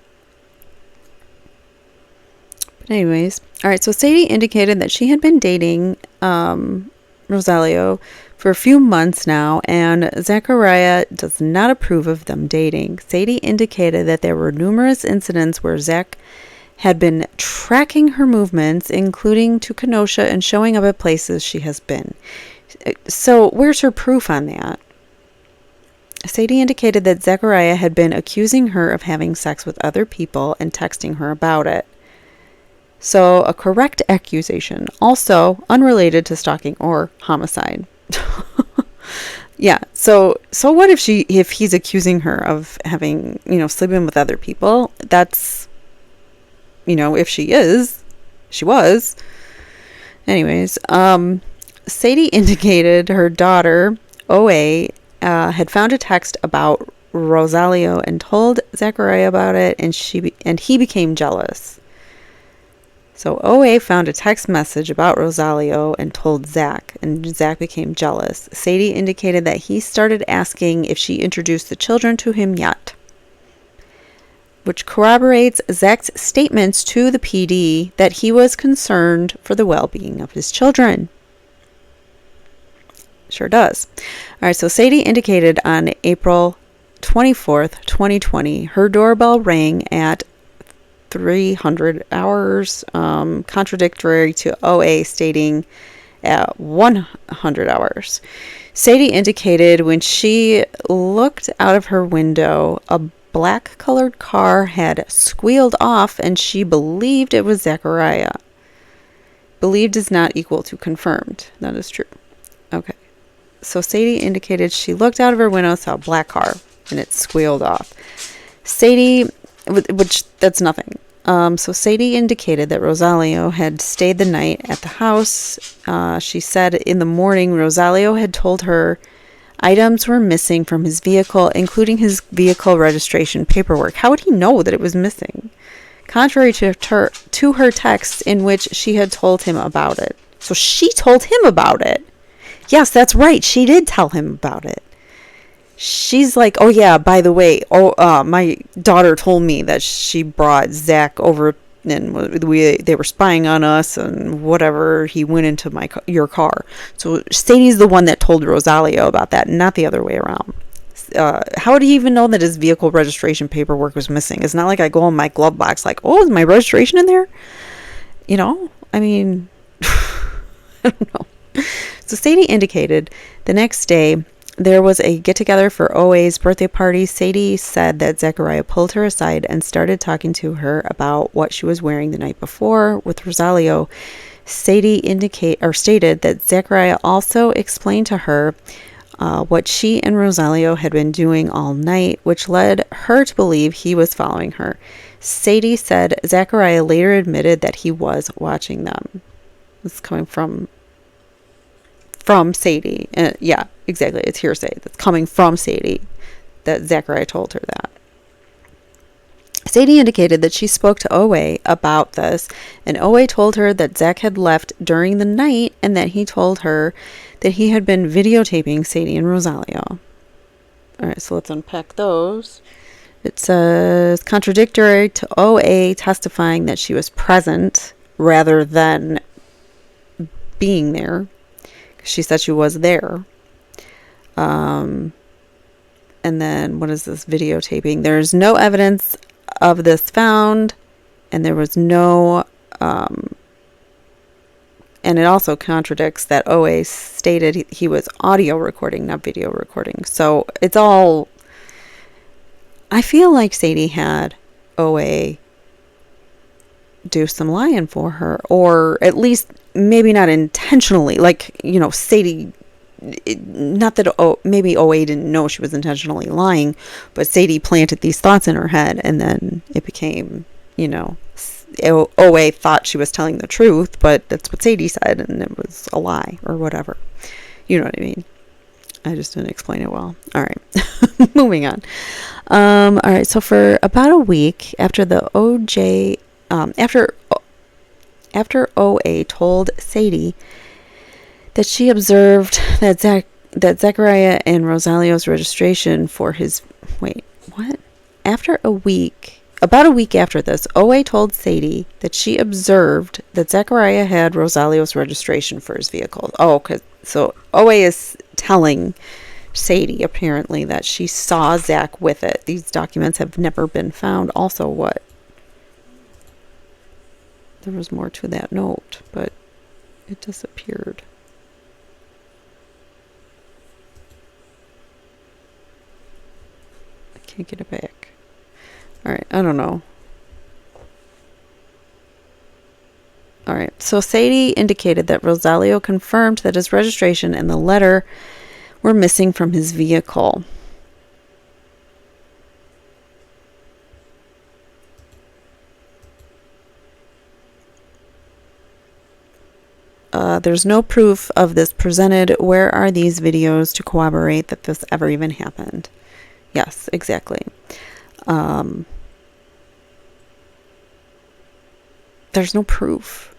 But anyways, all right, so Sadie indicated that she had been dating Rosalio for a few months now, and Zachariah does not approve of them dating. Sadie indicated that there were numerous incidents where Zach had been tracking her movements, including to Kenosha, and showing up at places she has been. So where's her proof on that? Sadie indicated that Zachariah had been accusing her of having sex with other people and texting her about it. So a correct accusation, also unrelated to stalking or homicide. Yeah. So what if he's accusing her of having, sleeping with other people? That's, if she was. Anyways, Sadie indicated her daughter, OA, had found a text about Rosalio and told Zachariah about it, and he became jealous. So OA found a text message about Rosalio and told Zach, and Zach became jealous. Sadie indicated that he started asking if she introduced the children to him yet, which corroborates Zach's statements to the PD that he was concerned for the well-being of his children. Sure does. All right, so Sadie indicated on April 24th, 2020, her doorbell rang at 300 hours, contradictory to OA stating at 100 hours. Sadie indicated when she looked out of her window, a black colored car had squealed off and she believed it was Zachariah. Believed is not equal to confirmed. That is true. Okay. So Sadie indicated she looked out of her window, saw a black car, and it squealed off. Sadie, which that's nothing. So Sadie indicated that Rosalio had stayed the night at the house. She said in the morning, Rosalio had told her items were missing from his vehicle, including his vehicle registration paperwork. How would he know that it was missing? Contrary to her text in which she had told him about it. So she told him about it. Yes, that's right. She did tell him about it. She's like, oh yeah, by the way, my daughter told me that she brought Zach over and they were spying on us and whatever. He went into your car. So Sadie's the one that told Rosalio about that, not the other way around. How would he even know that his vehicle registration paperwork was missing? It's not like I go in my glove box like, oh, is my registration in there? You know, I mean, I don't know. So Sadie indicated the next day there was a get-together for OA's birthday party. Sadie said that Zachariah pulled her aside and started talking to her about what she was wearing the night before with Rosalio. Sadie stated that Zachariah also explained to her what she and Rosalio had been doing all night, which led her to believe he was following her. Sadie said Zachariah later admitted that he was watching them. This is coming from Sadie. Yeah, exactly. It's hearsay. That's coming from Sadie that Zachariah told her that. Sadie indicated that she spoke to OA about this, and OA told her that Zach had left during the night and that he told her that he had been videotaping Sadie and Rosalio. All right, so let's unpack those. It says contradictory to OA testifying that she was present rather than being there. She said she was there. And then what is this videotaping? There's no evidence of this found, and there was no and it also contradicts that OA stated he was audio recording, not video recording. So it's all, I feel like Sadie had OA do some lying for her, or at least maybe not intentionally, like, you know, Sadie, not that maybe OA didn't know she was intentionally lying, but Sadie planted these thoughts in her head, and then it became, you know, OA thought she was telling the truth, but that's what Sadie said, and it was a lie or whatever. You know what I mean? I just didn't explain it well. All right, moving on. All right, so for about a week after the after OA told Sadie that she observed that Zachariah and Rosalio's registration for his... Wait, what? About a week after this, OA told Sadie that she observed that Zachariah had Rosalio's registration for his vehicle. Oh, so OA is telling Sadie, apparently, that she saw Zach with it. These documents have never been found. Also, what? There was more to that note, but it disappeared. I can't get it back. Alright, I don't know. Alright, so Sadie indicated that Rosalio confirmed that his registration and the letter were missing from his vehicle. There's no proof of this presented. Where are these videos to corroborate that this ever even happened? Yes, exactly. There's no proof.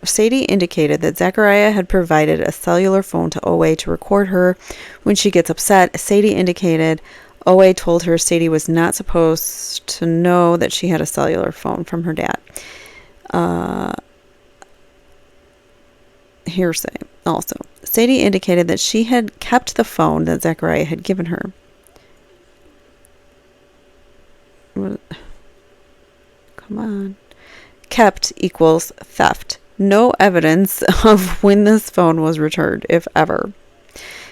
Sadie indicated that Zachariah had provided a cellular phone to OA to record her when she gets upset. Sadie indicated OA told her Sadie was not supposed to know that she had a cellular phone from her dad. Hearsay also. Sadie indicated that she had kept the phone that Zachariah had given her. Come on. Kept equals theft. No evidence of when this phone was returned, if ever.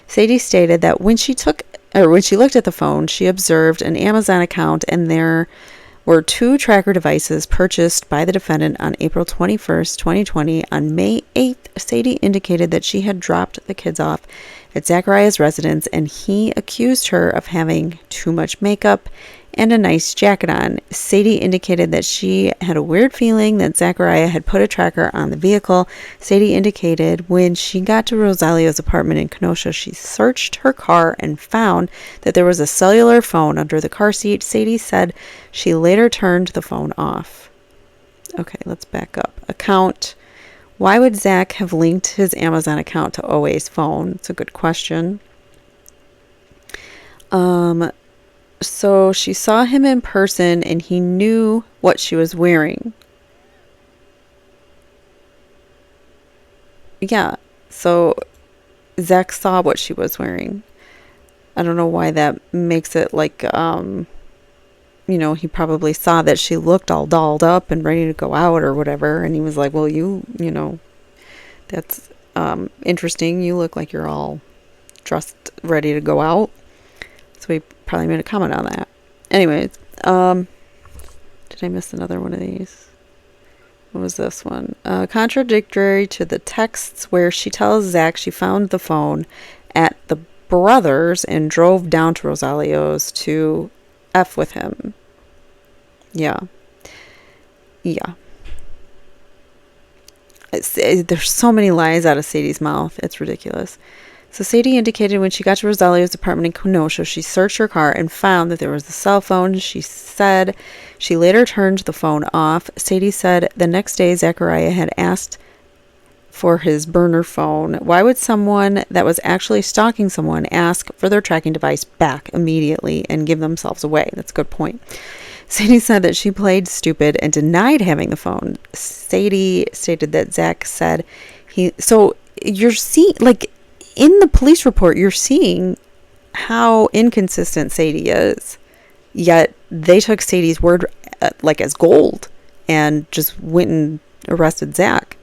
Sadie stated that when she looked at the phone, she observed an Amazon account, and there were 2 tracker devices purchased by the defendant on April 21st, 2020. On May 8th, Sadie indicated that she had dropped the kids off at Zachariah's residence, and he accused her of having too much makeup and a nice jacket on. Sadie indicated that she had a weird feeling that Zachariah had put a tracker on the vehicle. Sadie indicated when she got to Rosalio's apartment in Kenosha, she searched her car and found that there was a cellular phone under the car seat. Sadie said she later turned the phone off. Okay, let's back up. Account Why would Zach have linked his Amazon account to OA's phone? It's a good question. So she saw him in person and he knew what she was wearing. Yeah, so Zach saw what she was wearing. I don't know why that makes it like, he probably saw that she looked all dolled up and ready to go out or whatever. And he was like, well, that's interesting. You look like you're all dressed, ready to go out. So he probably made a comment on that. Anyways, did I miss another one of these? What was this one? Contradictory to the texts where she tells Zach she found the phone at the brothers and drove down to Rosalio's to F with him. Yeah. There's so many lies out of Sadie's mouth. It's ridiculous. So Sadie indicated when she got to Rosalio's apartment in Kenosha, she searched her car and found that there was a cell phone. She said she later turned the phone off. Sadie said the next day Zachariah had asked for his burner phone. Why would someone that was actually stalking someone ask for their tracking device back immediately and give themselves away? That's a good point. Sadie said that she played stupid and denied having the phone. Sadie stated that Zach said so you're seeing, like, in the police report, you're seeing how inconsistent Sadie is. Yet they took Sadie's word like as gold and just went and arrested Zach.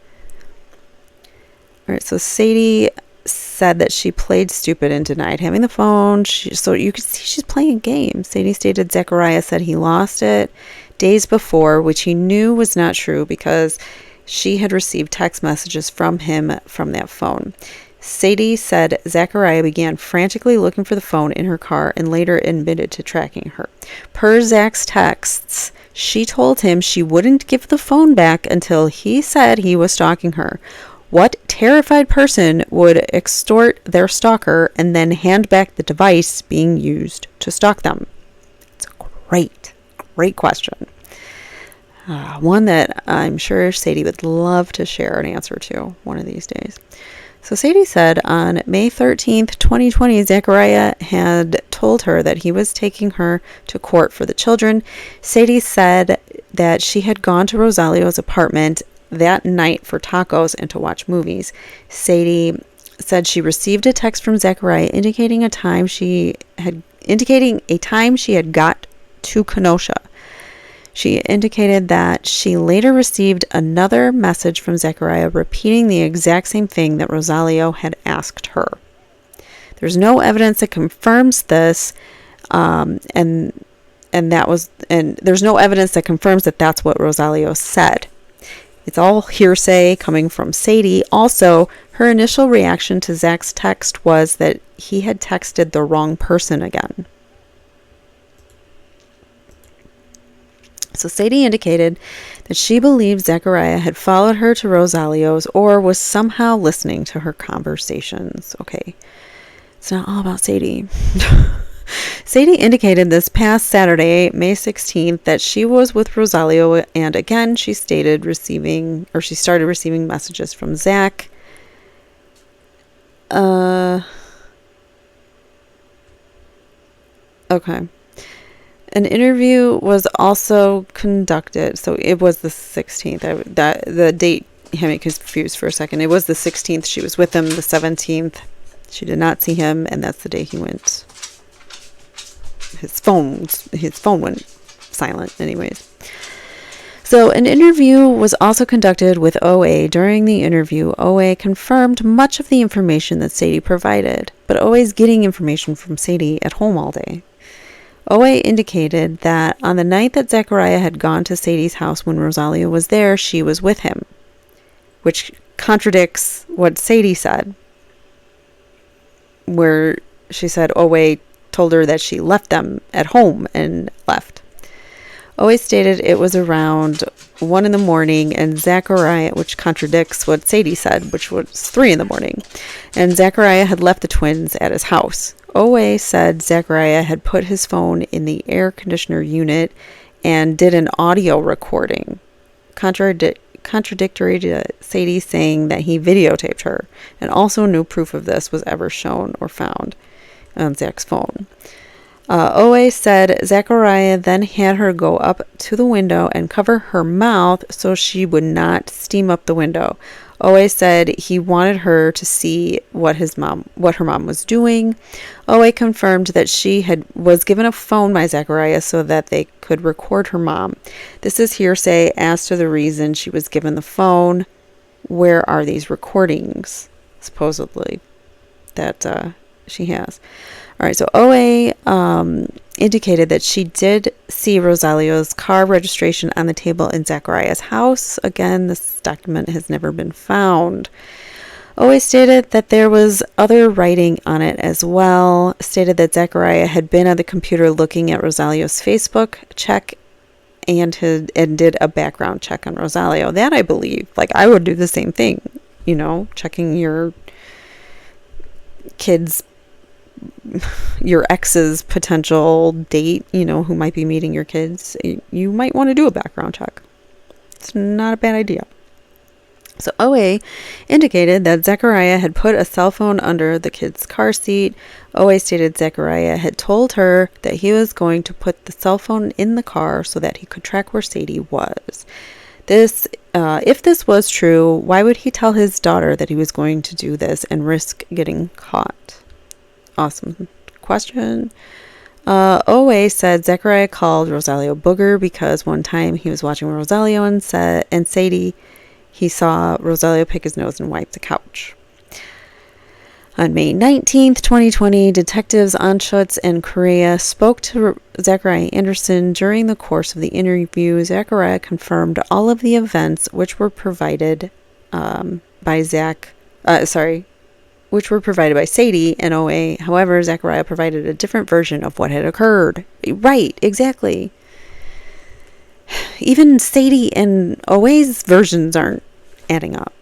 All right, so Sadie said that she played stupid and denied having the phone. So you could see she's playing a game. Sadie stated Zachariah said he lost it days before, which he knew was not true because she had received text messages from him from that phone. Sadie said Zachariah began frantically looking for the phone in her car and later admitted to tracking her. Per Zach's texts, she told him she wouldn't give the phone back until he said he was stalking her. What terrified person would extort their stalker and then hand back the device being used to stalk them? It's a great question. One that I'm sure Sadie would love to share an answer to one of these days. So Sadie said on May 13th, 2020, Zachariah had told her that he was taking her to court for the children. Sadie said that she had gone to Rosalio's apartment that night for tacos and to watch movies. Sadie said she received a text from Zachariah indicating a time she had got to Kenosha. She indicated that she later received another message from Zachariah repeating the exact same thing that Rosalio had asked her. There's no evidence that confirms this, and there's no evidence that confirms that that's what Rosalio said. It's all hearsay coming from Sadie. Also, her initial reaction to Zach's text was that he had texted the wrong person again. So Sadie indicated that she believed Zachariah had followed her to Rosalio's or was somehow listening to her conversations. Okay, it's not all about Sadie. Sadie indicated this past Saturday, May 16th, that she was with Rosalio, and again she started receiving messages from Zach. Okay. An interview was also conducted. So it was the 16th. The date had me confused for a second. It was the 16th. She was with him. The 17th, she did not see him, and that's the day he went. His phone went silent. Anyways. So an interview was also conducted with OA. During the interview, OA confirmed much of the information that Sadie provided, but OA's getting information from Sadie at home all day. OA indicated that on the night that Zachariah had gone to Sadie's house when Rosalio was there, she was with him, which contradicts what Sadie said, where she said OA told her that she left them at home and left. OA stated it was around 1 a.m. and Zachariah, which contradicts what Sadie said, which was 3 a.m, and Zachariah had left the twins at his house. OA said Zachariah had put his phone in the air conditioner unit and did an audio recording, contradicting contradictory to Sadie saying that he videotaped her, and also no proof of this was ever shown or found on Zach's phone. Owe said Zachariah then had her go up to the window and cover her mouth so she would not steam up the window. Owe said he wanted her to see what her mom was doing. Owe confirmed that she was given a phone by Zachariah so that they could record her mom. This is hearsay as to the reason she was given the phone. Where are these recordings, supposedly, that she has? All right, so Owe indicated that she did see Rosalio's car registration on the table in Zachariah's house. Again, this document has never been found. Owe stated that there was other writing on it as well, stated that Zachariah had been at the computer looking at Rosalio's Facebook check and did a background check on Rosalio. That I believe. Like, I would do the same thing, checking your ex's potential date, who might be meeting your kids. You might want to do a background check. It's not a bad idea. So Owe indicated that Zachariah had put a cell phone under the kid's car seat. Owe stated Zachariah had told her that he was going to put the cell phone in the car so that he could track where Sadie was. If this was true, why would he tell his daughter that he was going to do this and risk getting caught? Awesome question. Owe said Zachariah called Rosalio Booger because one time he was watching Rosalio and Sadie. He saw Rosalio pick his nose and wipe the couch. On May 19th, 2020, detectives Anschutz and Correa spoke to Zachariah Anderson. During the course of the interview, Zachariah confirmed all of the events which were provided by Sadie and Owe. However, Zachariah provided a different version of what had occurred. Right, exactly. Even Sadie and Owe's versions aren't adding up.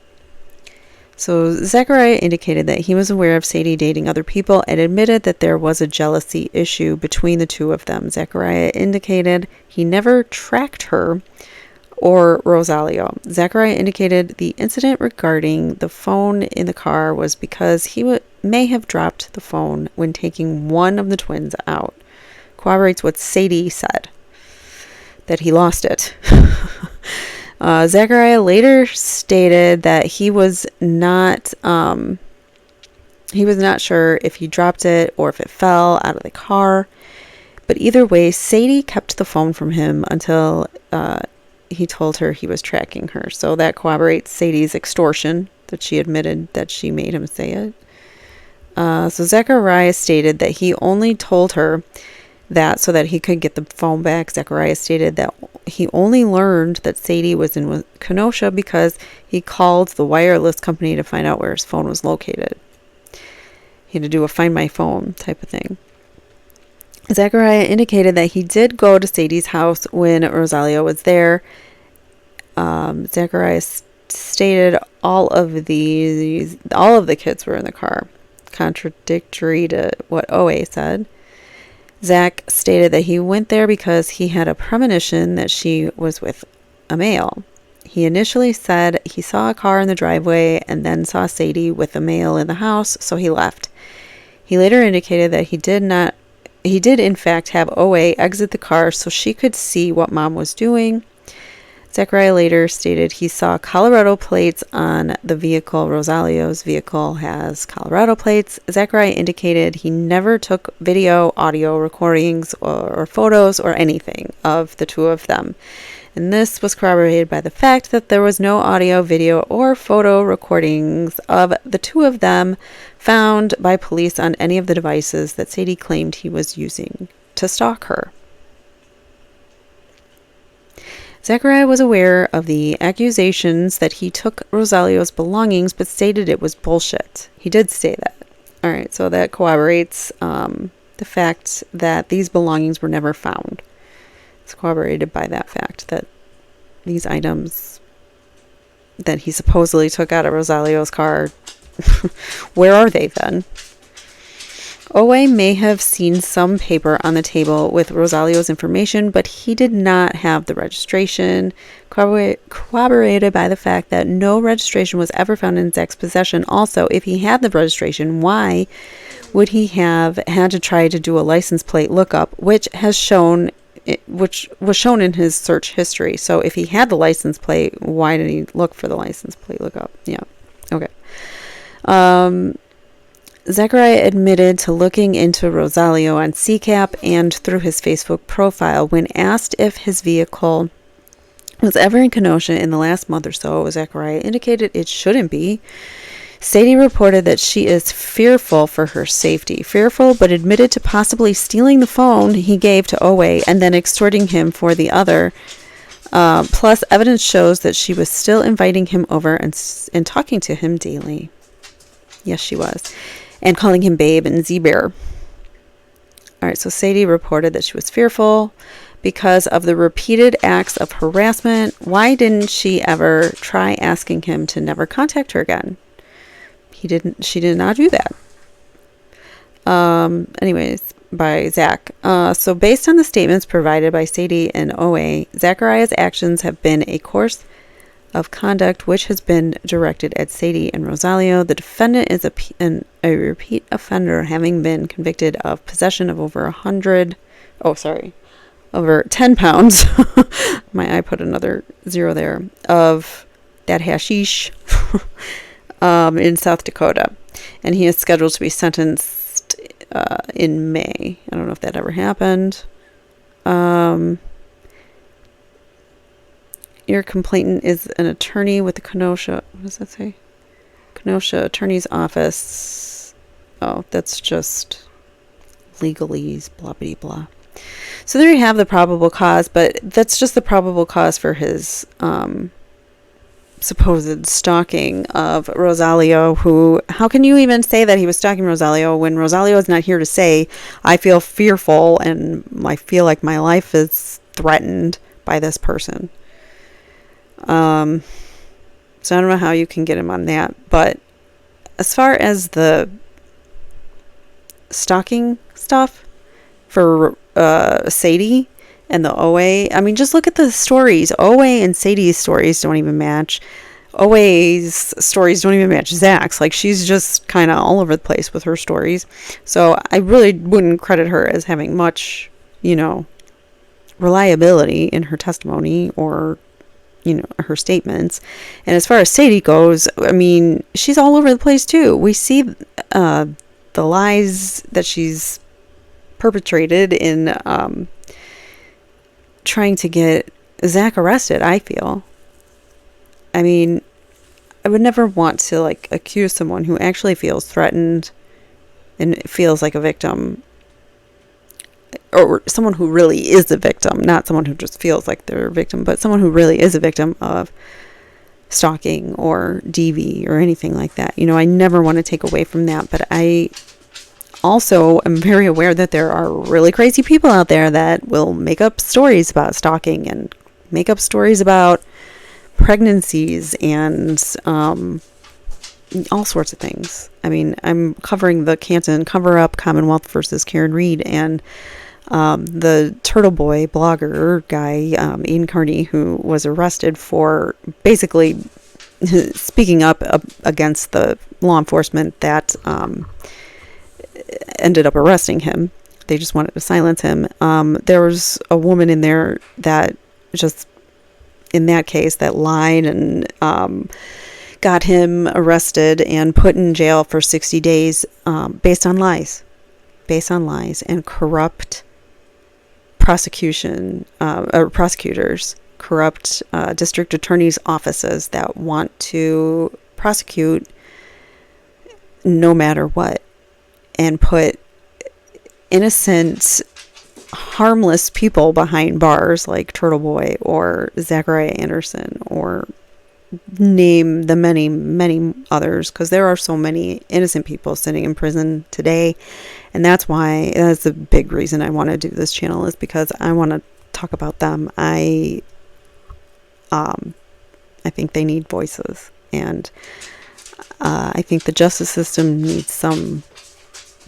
So Zachariah indicated that he was aware of Sadie dating other people and admitted that there was a jealousy issue between the two of them. Zachariah indicated he never tracked her or Rosalio. Zachariah indicated the incident regarding the phone in the car was because he may have dropped the phone when taking one of the twins out. Corroborates what Sadie said, that he lost it. Zachariah later stated that he was not sure if he dropped it or if it fell out of the car. But either way, Sadie kept the phone from him until he told her he was tracking her. So that corroborates Sadie's extortion, that she admitted that she made him say it. So Zachariah stated that he only told her that so that he could get the phone back. Zachariah stated that he only learned that Sadie was in Kenosha because he called the wireless company to find out where his phone was located. He had to do a find my phone type of thing. Zachariah indicated that he did go to Sadie's house when Rosalio was there. Zachariah stated all of the kids were in the car, contradictory to what Owe said. Zach stated that he went there because he had a premonition that she was with a male. He initially said he saw a car in the driveway and then saw Sadie with a male in the house, so he left. He later indicated that he did in fact have Owe exit the car so she could see what mom was doing. Zachariah later stated he saw Colorado plates on the vehicle. Rosalio's vehicle has Colorado plates. Zachariah indicated he never took video, audio recordings, or photos or anything of the two of them. And this was corroborated by the fact that there was no audio, video, or photo recordings of the two of them found by police on any of the devices that Sadie claimed he was using to stalk her. Zachariah was aware of the accusations that he took Rosalio's belongings, but stated it was bullshit. He did say that. All right, so that corroborates the fact that these belongings were never found. It's corroborated by that fact that these items that he supposedly took out of Rosalio's car, where are they then? Owe may have seen some paper on the table with Rosalio's information, but he did not have the registration, corroborated by the fact that no registration was ever found in Zach's possession. Also, if he had the registration, why would he have had to try to do a license plate lookup, which was shown in his search history? So if he had the license plate, why did he look for the license plate lookup? Yeah. Okay. Zachariah admitted to looking into Rosalio on CCAP and through his Facebook profile. When asked if his vehicle was ever in Kenosha in the last month or so, Zachariah indicated it shouldn't be. Sadie reported that she is fearful for her safety. Fearful, but admitted to possibly stealing the phone he gave to Owe and then extorting him for the other. Plus, evidence shows that she was still inviting him over and talking to him daily. Yes, she was. And calling him babe and Z-Bear. All right, so Sadie reported that she was fearful because of the repeated acts of harassment. Why didn't she ever try asking him to never contact her again? She did not do that. Anyways, by Zach. So based on the statements provided by Sadie and Owe, Zachariah's actions have been a course of conduct which has been directed at Sadie and Rosalio. The defendant is a repeat offender, having been convicted of possession of over 10 pounds. My eye put another 0 there, of that hashish in South Dakota. And he is scheduled to be sentenced in May. I don't know if that ever happened. Your complainant is an attorney with the Kenosha. What does that say? Kenosha Attorney's Office. Oh, that's just legalese, blah, blah, blah. So there you have the probable cause, but that's just the probable cause for his supposed stalking of Rosalio, who, how can you even say that he was stalking Rosalio when Rosalio is not here to say, I feel fearful and I feel like my life is threatened by this person? So I don't know how you can get him on that, but as far as the stalking stuff for Sadie and the Owe, I mean, just look at the stories. Owe and Sadie's stories don't even match. Owe's stories don't even match Zach's. Like, she's just kind of all over the place with her stories. So I really wouldn't credit her as having much, reliability in her testimony or her statements. And as far as Sadie goes, I mean, she's all over the place too. We see the lies that she's perpetrated in trying to get Zach arrested, I feel. I mean, I would never want to accuse someone who actually feels threatened and feels like a victim, or someone who really is a victim, not someone who just feels like they're a victim, but someone who really is a victim of stalking or DV or anything like that. I never want to take away from that, but I also am very aware that there are really crazy people out there that will make up stories about stalking and make up stories about pregnancies and all sorts of things. I mean, I'm covering the Canton cover-up, Commonwealth versus Karen Reed, and the Turtle Boy blogger guy, Ian Carney, who was arrested for basically speaking up against the law enforcement that ended up arresting him. They just wanted to silence him. There was a woman in there that just, in that case, that lied and got him arrested and put in jail for 60 days based on lies and corrupt prosecution or prosecutors, corrupt district attorneys' offices that want to prosecute no matter what and put innocent, harmless people behind bars like Turtle Boy or Zachariah Anderson, or name the many, many others, because there are so many innocent people sitting in prison today. And that's the big reason I want to do this channel, is because I want to talk about them. I think they need voices, and I think the justice system needs some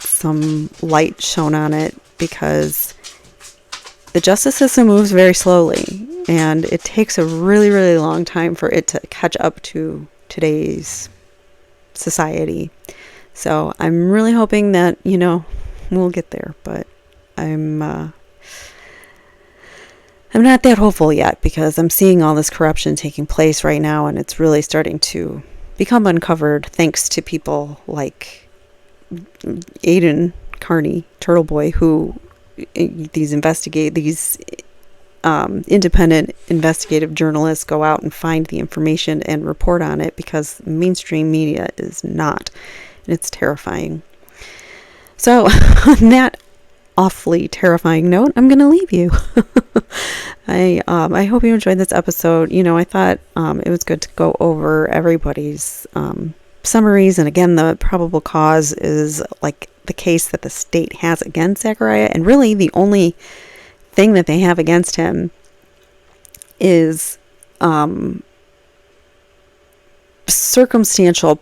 some light shown on it, because the justice system moves very slowly, and it takes a really, really long time for it to catch up to today's society. So I'm really hoping that, we'll get there, but I'm not that hopeful yet, because I'm seeing all this corruption taking place right now, and it's really starting to become uncovered thanks to people like Aiden Carney, Turtle Boy, who these independent investigative journalists go out and find the information and report on it, because mainstream media is not, and it's terrifying. So on that awfully terrifying note, I'm going to leave you. I hope you enjoyed this episode. I thought it was good to go over everybody's summaries, and again, the probable cause is like the case that the state has against Zachariah, and really the only thing that they have against him is circumstantial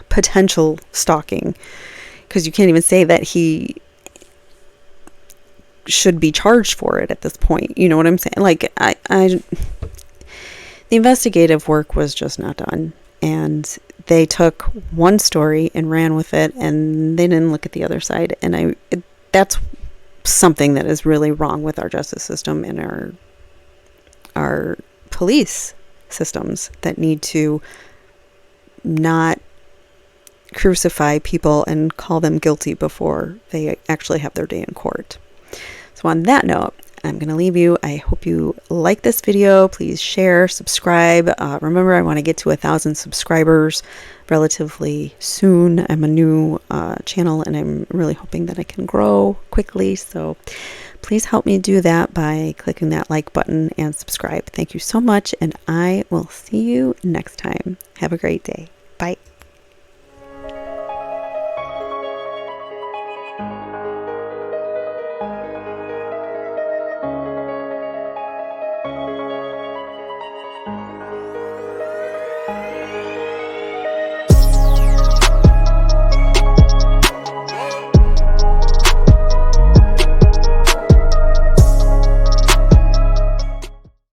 potential stalking, because you can't even say that he should be charged for it at this point. You know what I'm saying? Like, the investigative work was just not done, and they took one story and ran with it, and they didn't look at the other side. And that's something that is really wrong with our justice system and our police systems, that need to not crucify people and call them guilty before they actually have their day in court. So on that note, I'm going to leave you. I hope you like this video. Please share, subscribe. Remember, I want to get to 1,000 subscribers relatively soon. I'm a new channel, and I'm really hoping that I can grow quickly. So please help me do that by clicking that like button and subscribe. Thank you so much, and I will see you next time. Have a great day. Bye.